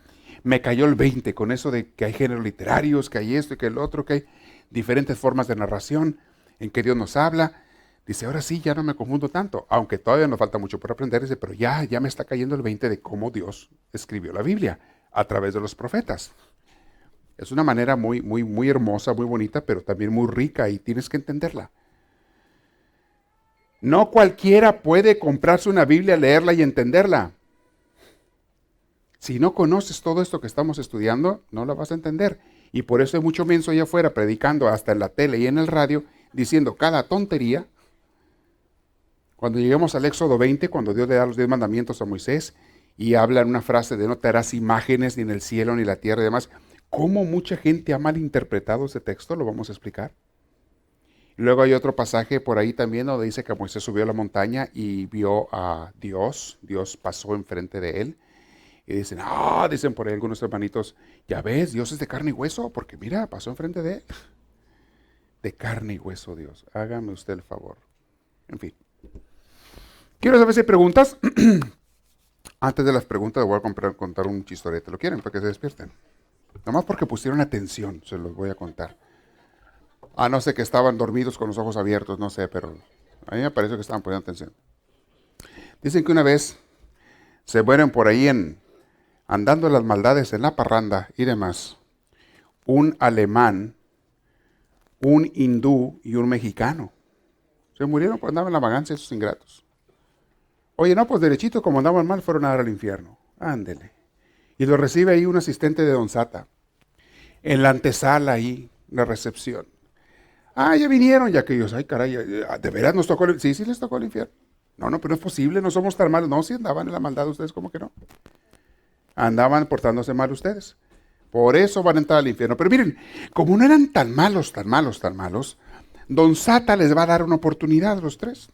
Me cayó el 20 con eso de que hay géneros literarios, que hay esto y que el otro, que hay diferentes formas de narración, en que Dios nos habla. Dice, ahora sí, ya no me confundo tanto, aunque todavía nos falta mucho por aprender. Dice, pero ya me está cayendo el 20 de cómo Dios escribió la Biblia a través de los profetas. Es una manera muy, muy, muy hermosa, muy bonita, pero también muy rica y tienes que entenderla. No cualquiera puede comprarse una Biblia, leerla y entenderla. Si no conoces todo esto que estamos estudiando, no la vas a entender. Y por eso hay mucho menso allá afuera predicando hasta en la tele y en el radio, diciendo cada tontería. Cuando lleguemos al Éxodo 20, cuando Dios le da los 10 mandamientos a Moisés y habla en una frase de no te harás imágenes ni en el cielo ni en la tierra y demás, ¿cómo mucha gente ha malinterpretado ese texto? Lo vamos a explicar. Luego hay otro pasaje por ahí también donde dice que Moisés subió a la montaña y vio a Dios. Dios pasó enfrente de él. Y dicen por ahí algunos hermanitos, ya ves, Dios es de carne y hueso, porque mira, pasó enfrente de él. De carne y hueso Dios. Hágame usted el favor. En fin. Quiero saber si hay preguntas. Antes de las preguntas les voy a contar un chistorete. ¿Lo quieren? Para que se despierten. Nomás porque pusieron atención, se los voy a contar. No sé que estaban dormidos con los ojos abiertos, no sé, pero a mí me parece que estaban poniendo atención. Dicen que una vez se mueren por ahí andando las maldades en la parranda y demás, un alemán, un hindú y un mexicano. Se murieron cuando andaban en la vagancia esos ingratos. Oye, no, pues derechito, como andaban mal, fueron a dar al infierno. Ándele. Y lo recibe ahí un asistente de Don Sata. En la antesala ahí, la recepción. Ya vinieron, ya que ellos, ay caray, ¿de veras nos tocó sí les tocó el infierno? No, pero no es posible, no somos tan malos. No, si andaban en la maldad ustedes, ¿cómo que no? Andaban portándose mal ustedes. Por eso van a entrar al infierno. Pero miren, como no eran tan malos, Don Sata les va a dar una oportunidad a los tres.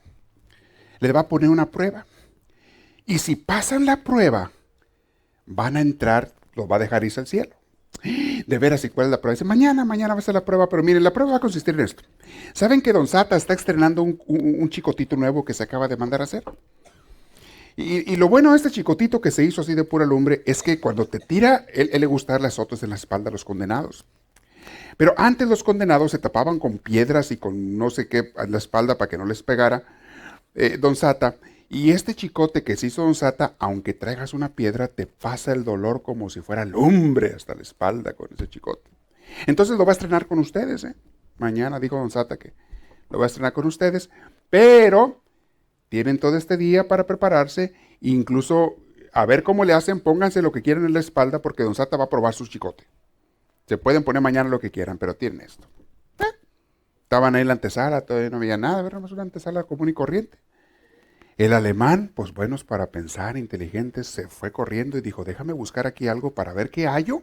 Les va a poner una prueba. Y si pasan la prueba, van a entrar, los va a dejar irse al cielo. De veras, ¿y cuál es la prueba? Dice, mañana va a ser la prueba, pero miren, la prueba va a consistir en esto. ¿Saben que Don Sata está estrenando un chicotito nuevo que se acaba de mandar a hacer? Y lo bueno de este chicotito que se hizo así de pura lumbre es que cuando te tira, él le gusta dar las azotes en la espalda a los condenados. Pero antes los condenados se tapaban con piedras y con no sé qué en la espalda para que no les pegara Don Sata. Y este chicote que se hizo Don Sata, aunque traigas una piedra, te pasa el dolor como si fuera lumbre hasta la espalda con ese chicote. Entonces lo va a estrenar con ustedes. Mañana dijo Don Sata que lo va a estrenar con ustedes. Pero tienen todo este día para prepararse. Incluso a ver cómo le hacen, pónganse lo que quieran en la espalda porque Don Sata va a probar su chicote. Se pueden poner mañana lo que quieran, pero tienen esto. Estaban ahí en la antesala, todavía no había nada, era más una antesala común y corriente. El alemán, pues buenos para pensar, inteligentes, se fue corriendo y dijo, déjame buscar aquí algo para ver qué hallo,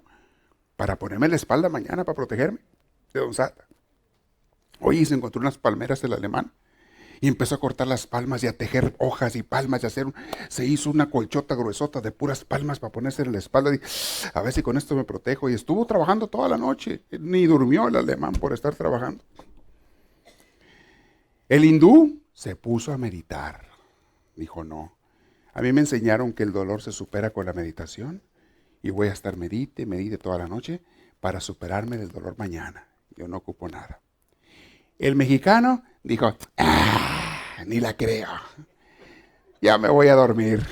para ponerme en la espalda mañana para protegerme de Don Sata. Oye, se encontró unas palmeras el alemán y empezó a cortar las palmas y a tejer hojas y palmas y se hizo una colchota gruesota de puras palmas para ponerse en la espalda y a ver si con esto me protejo. Y estuvo trabajando toda la noche, ni durmió el alemán por estar trabajando. El hindú se puso a meditar. Dijo, no, a mí me enseñaron que el dolor se supera con la meditación y voy a estar medite toda la noche para superarme del dolor mañana. Yo no ocupo nada. El mexicano dijo, ni la creo. Ya me voy a dormir.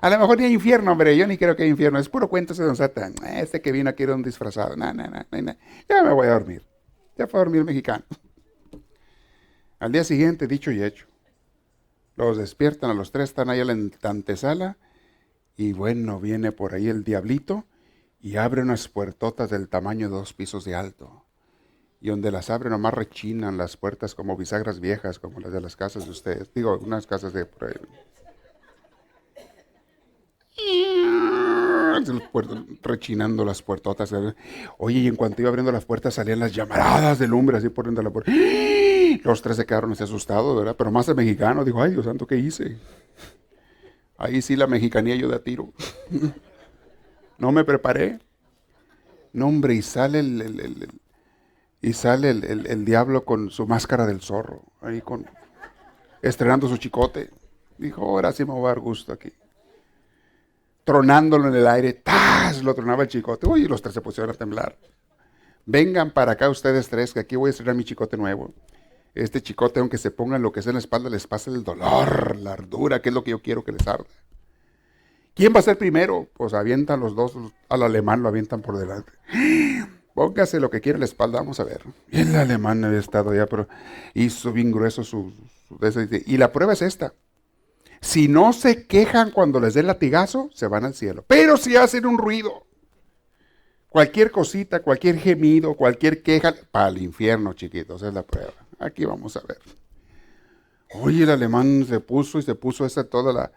A lo mejor ni hay infierno, hombre, yo ni creo que hay infierno. Es puro cuento ese Don Sata. Este que vino aquí era un disfrazado. Ya me voy a dormir. Ya fue a dormir el mexicano. Al día siguiente, dicho y hecho. Los despiertan a los tres, están ahí en la antesala. Y bueno, viene por ahí el diablito y abre unas puertotas del tamaño de 2 pisos de alto. Y donde las abre nomás rechinan las puertas como bisagras viejas, como las de las casas de ustedes. Digo, unas casas de por ahí. rechinando las puertotas. Oye, y en cuanto iba abriendo las puertas salían las llamaradas de lumbre así por dentro de la puerta. Los tres se quedaron así asustados, ¿verdad? Pero más el mexicano dijo, ay, Dios santo, ¿qué hice? Ahí sí la mexicanía yo de a tiro. No me preparé. No, hombre, y sale el diablo con su máscara del zorro, ahí estrenando su chicote. Dijo, ahora sí me voy a dar gusto aquí. Tronándolo en el aire, ¡tas! Lo tronaba el chicote. Uy, los tres se pusieron a temblar. Vengan para acá ustedes tres, que aquí voy a estrenar mi chicote nuevo. Este chicote, aunque se pongan lo que sea en la espalda, les pasa el dolor, la ardura, que es lo que yo quiero que les arda. ¿Quién va a ser primero? Pues avientan los dos, al alemán lo avientan por delante. Póngase lo que quiera en la espalda, vamos a ver. Y el alemán había estado ya, pero hizo bien grueso y la prueba es esta. Si no se quejan cuando les dé el latigazo, se van al cielo. Pero si hacen un ruido, cualquier cosita, cualquier gemido, cualquier queja, para el infierno, chiquitos, es la prueba. Aquí vamos a ver. Oye, el alemán se puso toda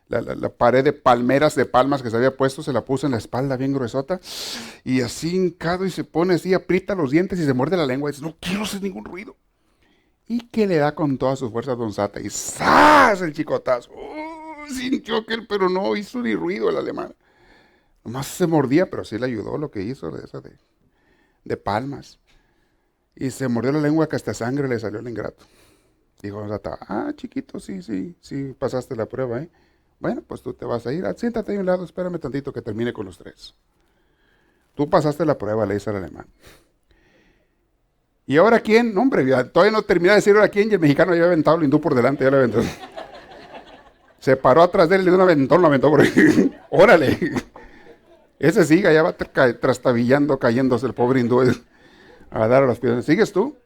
la pared de palmeras, de palmas que se había puesto, se la puso en la espalda bien gruesota, y así hincado, y se pone así, aprieta los dientes y se muerde la lengua, y dice, no quiero hacer ningún ruido. Y que le da con todas sus fuerzas Don Sata, y ¡zas! El chicotazo. Sintió que él, pero no hizo ni ruido el alemán. Nomás se mordía, pero sí le ayudó lo que hizo de palmas. Y se mordió la lengua que hasta sangre le salió el ingrato. Dijo Don Sata, chiquito, sí, pasaste la prueba, ¿eh? Bueno, pues tú te vas a ir, siéntate ahí a un lado, espérame tantito que termine con los tres. Tú pasaste la prueba, le dice al alemán. ¿Y ahora quién? No, hombre, todavía no terminé de decir ahora quién, y el mexicano ya había aventado el hindú por delante, ya lo aventó. Se paró atrás de él y le dio un aventón, lo aventó por ahí. ¡Órale! Ese siga, ya va trastabillando, cayéndose el pobre hindú a dar a los pies. ¿Sigues tú?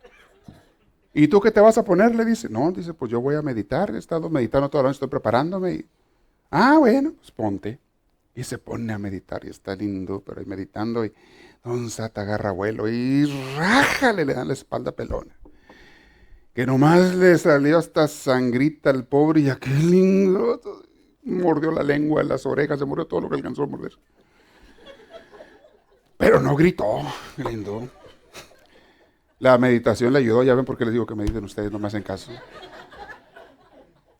¿Y tú qué te vas a poner? Le dice. No, dice, pues yo voy a meditar, he estado meditando toda la noche, estoy preparándome. Bueno, pues ponte. Y se pone a meditar y está lindo, pero ahí meditando y Don Sata agarra vuelo y rájale, le dan la espalda pelona. Que nomás le salió hasta sangrita al pobre y aquel lindo mordió la lengua, las orejas, se murió todo lo que alcanzó a morder. Pero no gritó, lindo. La meditación le ayudó, ya ven por qué les digo que mediten ustedes, no me hacen caso.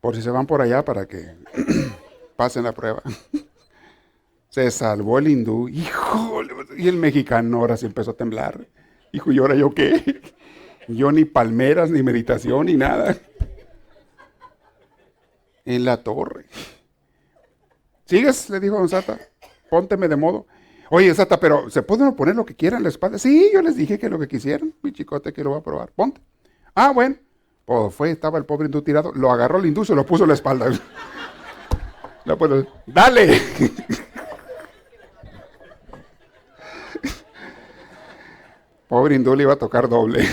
Por si se van por allá para que pasen la prueba. Se salvó el hindú, híjole, y el mexicano ahora sí empezó a temblar. Hijo, ¿y ahora yo qué? Yo ni palmeras, ni meditación, ni nada. En la torre. ¿Sigues? Le dijo Don Sata. Pónteme de modo. Oye, Sata, pero ¿se pueden poner lo que quieran en la espalda? Sí, yo les dije que lo que quisieran. Mi chicote que lo va a probar. Ponte. Bueno. Pues estaba el pobre hindú tirado. Lo agarró el hindú y se lo puso en la espalda. No puedo. ¡Dale! Pobre hindú le iba a tocar doble.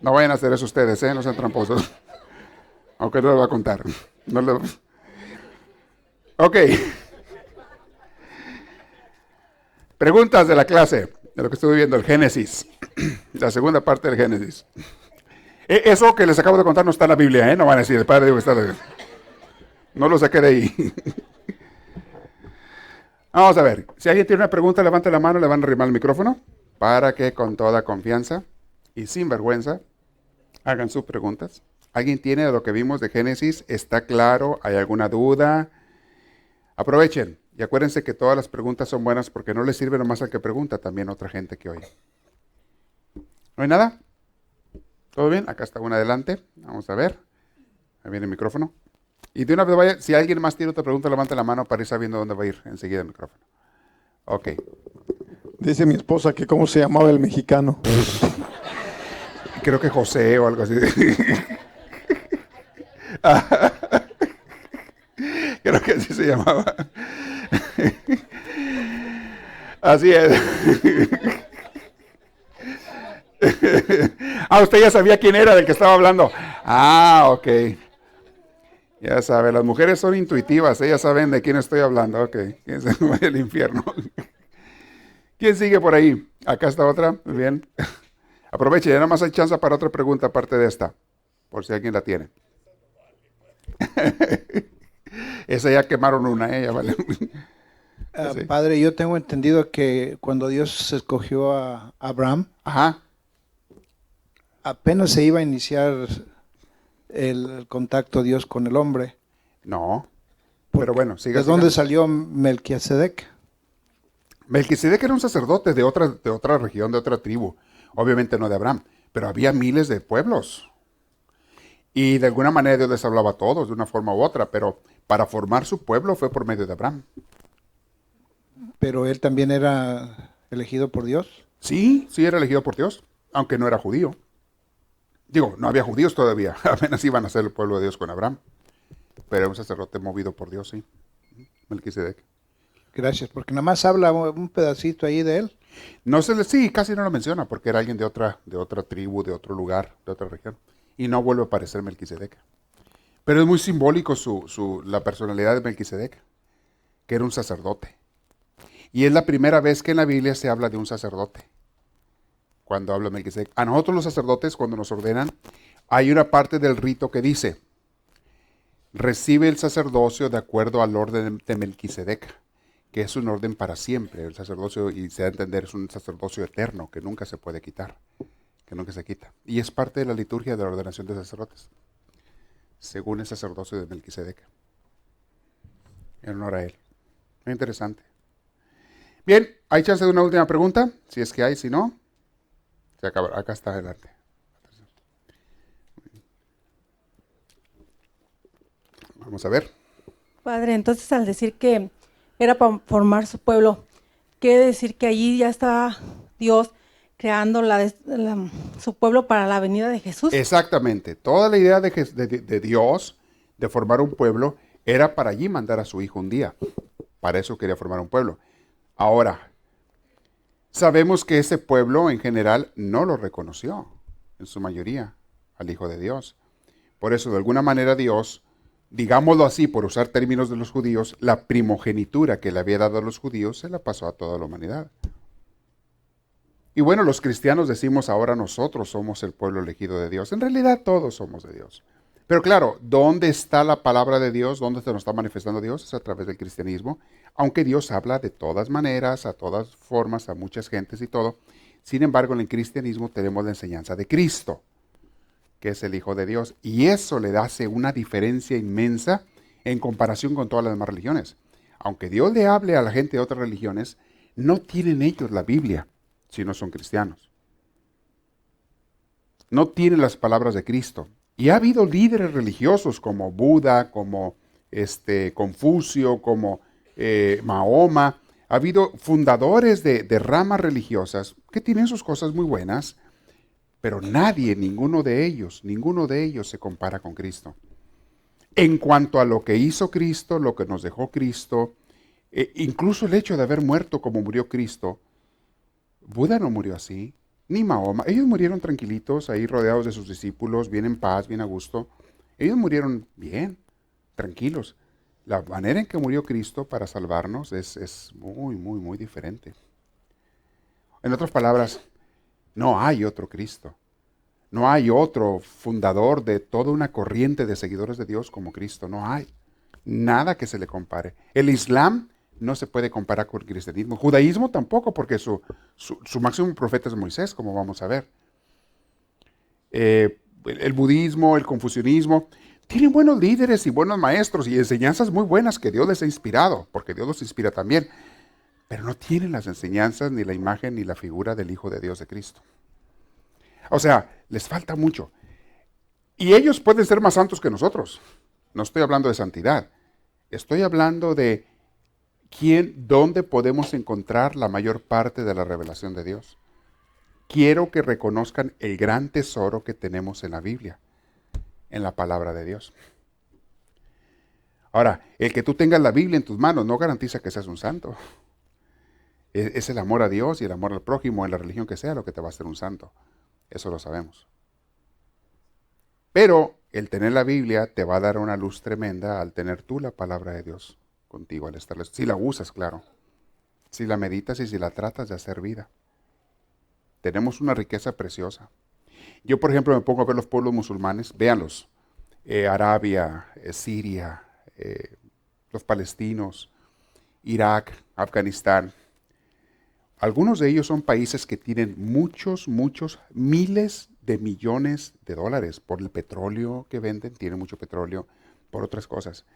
No vayan a hacer eso ustedes, no sean tramposos. Aunque no les voy a contar. Ok. Preguntas de la clase, de lo que estuve viendo, el Génesis. La segunda parte del Génesis. Eso que les acabo de contar no está en la Biblia, no van a decir, el Padre dijo que está. No lo saqué de ahí. Vamos a ver, si alguien tiene una pregunta, levante la mano, le van a arrimar el micrófono para que con toda confianza y sin vergüenza hagan sus preguntas. ¿Alguien tiene de lo que vimos de Génesis? ¿Está claro? ¿Hay alguna duda? Aprovechen y acuérdense que todas las preguntas son buenas porque no les sirve nomás al que pregunta, también a otra gente que oye. ¿No hay nada? ¿Todo bien? Acá está una adelante. Vamos a ver. Ahí viene el micrófono. Y de una vez vaya, si alguien más tiene otra pregunta, levante la mano para ir sabiendo dónde va a ir enseguida el micrófono. Ok. Dice mi esposa que cómo se llamaba el mexicano. Creo que José o algo así. Creo que así se llamaba. Así es. Usted ya sabía quién era del que estaba hablando. Ok. Ya sabe, las mujeres son intuitivas, ellas saben de quién estoy hablando. Ok, ¿quién se va al infierno? ¿Quién sigue por ahí? Acá está otra, muy bien. Aproveche, ya nada más hay chance para otra pregunta aparte de esta, por si alguien la tiene. Esa ya quemaron una, ella, ¿vale? Sí. Padre, yo tengo entendido que cuando Dios escogió a Abraham, Ajá. apenas se iba a iniciar el contacto Dios con el hombre. No. Porque Pero bueno, siga. ¿de dónde salió Melquisedec? Melquisedec era un sacerdote de otra región, de otra tribu. Obviamente no de Abraham, pero había miles de pueblos. Y de alguna manera Dios les hablaba a todos, de una forma u otra, pero para formar su pueblo fue por medio de Abraham. Pero él también era elegido por Dios. Sí, sí era elegido por Dios, aunque no era judío. Digo, no había judíos todavía, apenas iban a ser el pueblo de Dios con Abraham. Pero era un sacerdote movido por Dios, sí. Melquisedec. Gracias, porque nada más habla un pedacito ahí de él. No se le, sí, casi no lo menciona, porque era alguien de otra tribu, de otro lugar, de otra región. Y no vuelve a aparecer Melquisedec. Pero es muy simbólico la personalidad de Melquisedec, que era un sacerdote. Y es la primera vez que en la Biblia se habla de un sacerdote, cuando habla Melquisedec. A nosotros los sacerdotes, cuando nos ordenan, hay una parte del rito que dice, recibe el sacerdocio de acuerdo al orden de Melquisedec, que es un orden para siempre. El sacerdocio, y se da a entender, es un sacerdocio eterno, que nunca se puede quitar, que nunca se quita. Y es parte de la liturgia de la ordenación de sacerdotes, según el sacerdocio de Melquisedec. En honor a él. Muy interesante. Bien, ¿hay chance de una última pregunta? Si es que hay, si no, se acaba. Acá está adelante. Vamos a ver. Padre, entonces al decir que era para formar su pueblo, quiere decir que allí ya estaba Dios creando su pueblo para la venida de Jesús. Exactamente. Toda la idea de Dios de formar un pueblo era para allí mandar a su hijo un día. Para eso quería formar un pueblo. Ahora, sabemos que ese pueblo en general no lo reconoció, en su mayoría, al Hijo de Dios. Por eso, de alguna manera, Dios, digámoslo así, por usar términos de los judíos, la primogenitura que le había dado a los judíos se la pasó a toda la humanidad. Y bueno, los cristianos decimos ahora nosotros somos el pueblo elegido de Dios. En realidad todos somos de Dios. Pero claro, ¿dónde está la palabra de Dios? ¿Dónde se nos está manifestando Dios? Es a través del cristianismo. Aunque Dios habla de todas maneras, a todas formas, a muchas gentes y todo. Sin embargo, en el cristianismo tenemos la enseñanza de Cristo, que es el Hijo de Dios. Y eso le hace una diferencia inmensa en comparación con todas las demás religiones. Aunque Dios le hable a la gente de otras religiones, no tienen ellos la Biblia si no son cristianos. No tienen las palabras de Cristo. Y ha habido líderes religiosos como Buda, como Confucio, como Mahoma. Ha habido fundadores de ramas religiosas que tienen sus cosas muy buenas, pero ninguno de ellos se compara con Cristo. En cuanto a lo que hizo Cristo, lo que nos dejó Cristo, incluso el hecho de haber muerto como murió Cristo, Buda no murió así, ni Mahoma. Ellos murieron tranquilitos, ahí rodeados de sus discípulos, bien en paz, bien a gusto. Ellos murieron bien, tranquilos. La manera en que murió Cristo para salvarnos es muy, muy, muy diferente. En otras palabras, no hay otro Cristo. No hay otro fundador de toda una corriente de seguidores de Dios como Cristo. No hay. Nada que se le compare. El Islam no se puede comparar con el cristianismo. El judaísmo tampoco, porque su máximo profeta es Moisés, como vamos a ver. El budismo, el confucianismo, tienen buenos líderes y buenos maestros y enseñanzas muy buenas que Dios les ha inspirado, porque Dios los inspira también. Pero no tienen las enseñanzas, ni la imagen, ni la figura del Hijo de Dios de Cristo. O sea, les falta mucho. Y ellos pueden ser más santos que nosotros. No estoy hablando de santidad. Estoy hablando de dónde podemos encontrar la mayor parte de la revelación de Dios. Quiero que reconozcan el gran tesoro que tenemos en la Biblia, en la palabra de Dios. Ahora, el que tú tengas la Biblia en tus manos no garantiza que seas un santo. Es el amor a Dios y el amor al prójimo en la religión que sea lo que te va a hacer un santo. Eso lo sabemos. Pero el tener la Biblia te va a dar una luz tremenda al tener tú la palabra de Dios contigo, al estar. Si la usas, claro. Si la meditas y si la tratas de hacer vida. Tenemos una riqueza preciosa. Yo, por ejemplo, me pongo a ver los pueblos musulmanes. Véanlos. Arabia, Siria, los palestinos, Irak, Afganistán. Algunos de ellos son países que tienen muchos miles de millones de dólares por el petróleo que venden, tienen mucho petróleo, por otras cosas.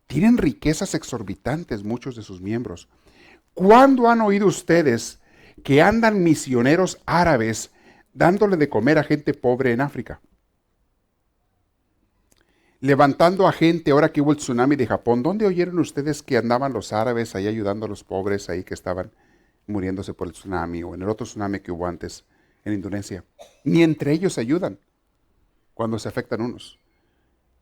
Tienen riquezas exorbitantes muchos de sus miembros. ¿Cuándo han oído ustedes que andan misioneros árabes dándole de comer a gente pobre en África? Levantando a gente, ahora que hubo el tsunami de Japón, ¿dónde oyeron ustedes que andaban los árabes ahí ayudando a los pobres ahí que estaban muriéndose por el tsunami o en el otro tsunami que hubo antes en Indonesia? Ni entre ellos se ayudan cuando se afectan unos.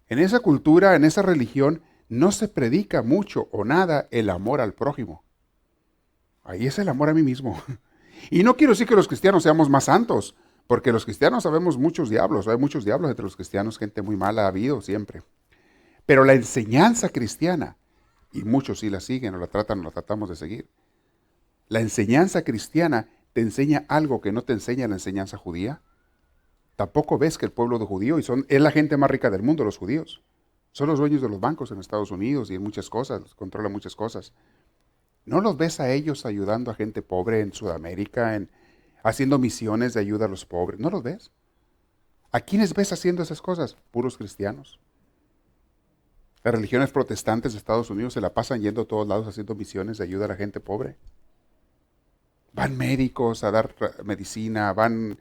En esa cultura, en esa religión, no se predica mucho o nada el amor al prójimo. Ahí es el amor a mí mismo. Y no quiero decir que los cristianos seamos más santos, porque los cristianos sabemos muchos diablos, hay muchos diablos entre los cristianos, gente muy mala ha habido siempre. Pero la enseñanza cristiana, y muchos sí la siguen o la tratan o la tratamos de seguir, la enseñanza cristiana te enseña algo que no te enseña la enseñanza judía. Tampoco ves que el pueblo de judío, es la gente más rica del mundo, los judíos. Son los dueños de los bancos en Estados Unidos y en muchas cosas, controlan muchas cosas. ¿No los ves a ellos ayudando a gente pobre en Sudamérica, haciendo misiones de ayuda a los pobres? ¿No los ves? ¿A quiénes ves haciendo esas cosas? Puros cristianos. Las religiones protestantes de Estados Unidos se la pasan yendo a todos lados haciendo misiones de ayuda a la gente pobre. Van médicos a dar medicina, van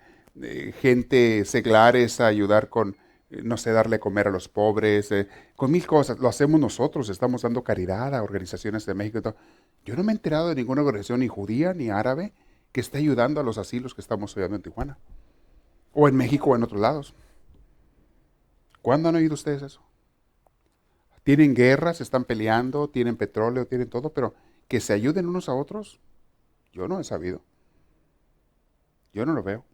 gente seglares a ayudar con, no sé, darle a comer a los pobres, con mil cosas. Lo hacemos nosotros, estamos dando caridad a organizaciones de México y todo. Yo no me he enterado de ninguna organización ni judía ni árabe que esté ayudando a los asilos que estamos ayudando en Tijuana, o en México o en otros lados. ¿Cuándo han oído ustedes eso? Tienen guerras, están peleando, tienen petróleo, tienen todo, pero que se ayuden unos a otros, yo no he sabido. Yo no lo veo.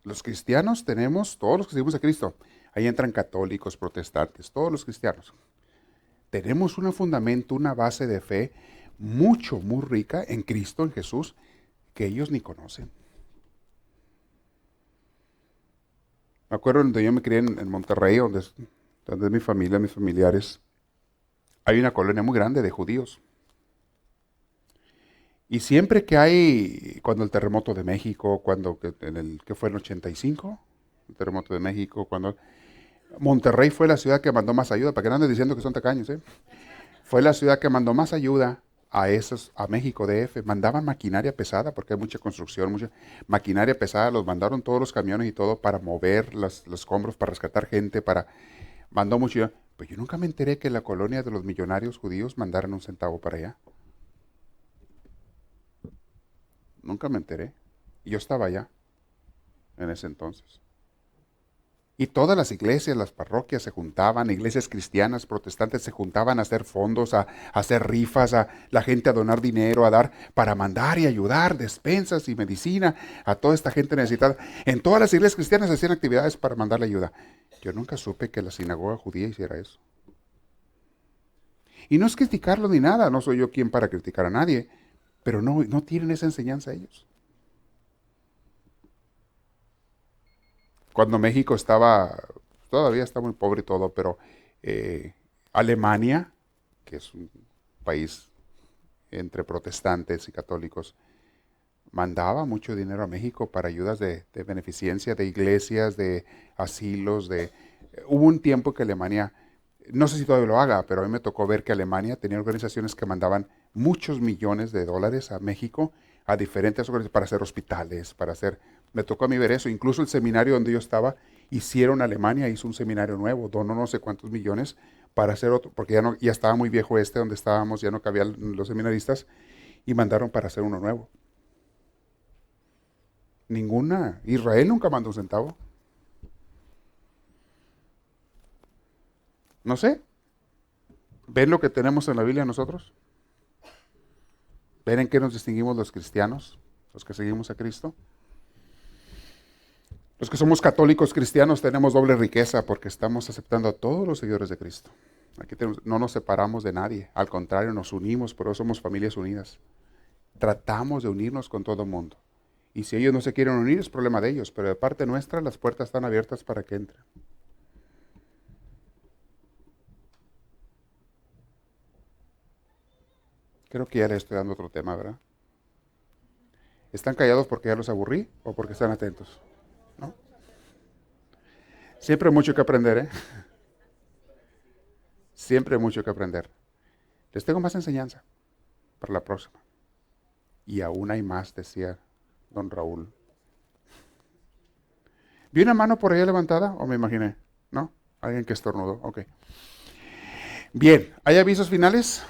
Los cristianos tenemos, todos los que seguimos a Cristo, ahí entran católicos, protestantes, todos los cristianos. Tenemos un fundamento, una base de fe muy rica en Cristo, en Jesús, que ellos ni conocen. Me acuerdo donde yo me crié en Monterrey, donde es mi familia, mis familiares. Hay una colonia muy grande de judíos. Y siempre que hay, cuando el terremoto de México, que fue en el 85, el terremoto de México, cuando Monterrey fue la ciudad que mandó más ayuda, para que no anden diciendo que son tacaños, fue la ciudad que mandó más ayuda a México DF. Mandaban maquinaria pesada, porque hay mucha construcción, mucha maquinaria pesada, los mandaron todos los camiones y todo para mover los escombros, para rescatar gente, mandó mucho. Pues yo nunca me enteré que la colonia de los millonarios judíos mandaran un centavo para allá. Nunca me enteré. Y yo estaba allá en ese entonces. Y todas las iglesias, las parroquias se juntaban, iglesias cristianas, protestantes se juntaban a hacer fondos, a hacer rifas, a la gente a donar dinero, a dar para mandar y ayudar, despensas y medicina a toda esta gente necesitada. En todas las iglesias cristianas se hacían actividades para mandarle ayuda. Yo nunca supe que la sinagoga judía hiciera eso. Y no es criticarlo ni nada, no soy yo quien para criticar a nadie, pero no tienen esa enseñanza ellos. Cuando México todavía está muy pobre y todo, pero Alemania, que es un país entre protestantes y católicos, mandaba mucho dinero a México para ayudas de beneficencia, de iglesias, de asilos, hubo un tiempo que Alemania, no sé si todavía lo haga, pero a mí me tocó ver que Alemania tenía organizaciones que mandaban muchos millones de dólares a México, a diferentes organizaciones, para hacer hospitales, me tocó a mí ver eso. Incluso el seminario donde yo estaba, Alemania hizo un seminario nuevo, donó no sé cuántos millones para hacer otro, porque ya estaba muy viejo donde estábamos, ya no cabían los seminaristas, y mandaron para hacer uno nuevo. Israel nunca mandó un centavo. No sé. ¿Ven lo que tenemos en la Biblia nosotros? ¿Ven en qué nos distinguimos los cristianos, los que seguimos a Cristo? Los que somos católicos cristianos tenemos doble riqueza porque estamos aceptando a todos los seguidores de Cristo. Aquí no nos separamos de nadie, al contrario, nos unimos, por eso somos familias unidas. Tratamos de unirnos con todo el mundo. Y si ellos no se quieren unir, es problema de ellos, pero de parte nuestra las puertas están abiertas para que entren. Creo que ya les estoy dando otro tema, ¿verdad? ¿Están callados porque ya los aburrí o porque están atentos? ¿No? Siempre hay mucho que aprender, ¿eh? Siempre hay mucho que aprender. Les tengo más enseñanza para la próxima. Y aún hay más, decía don Raúl. ¿Vi una mano por ahí levantada o me imaginé? ¿No? Alguien que estornudó. Ok. Bien, ¿hay avisos finales?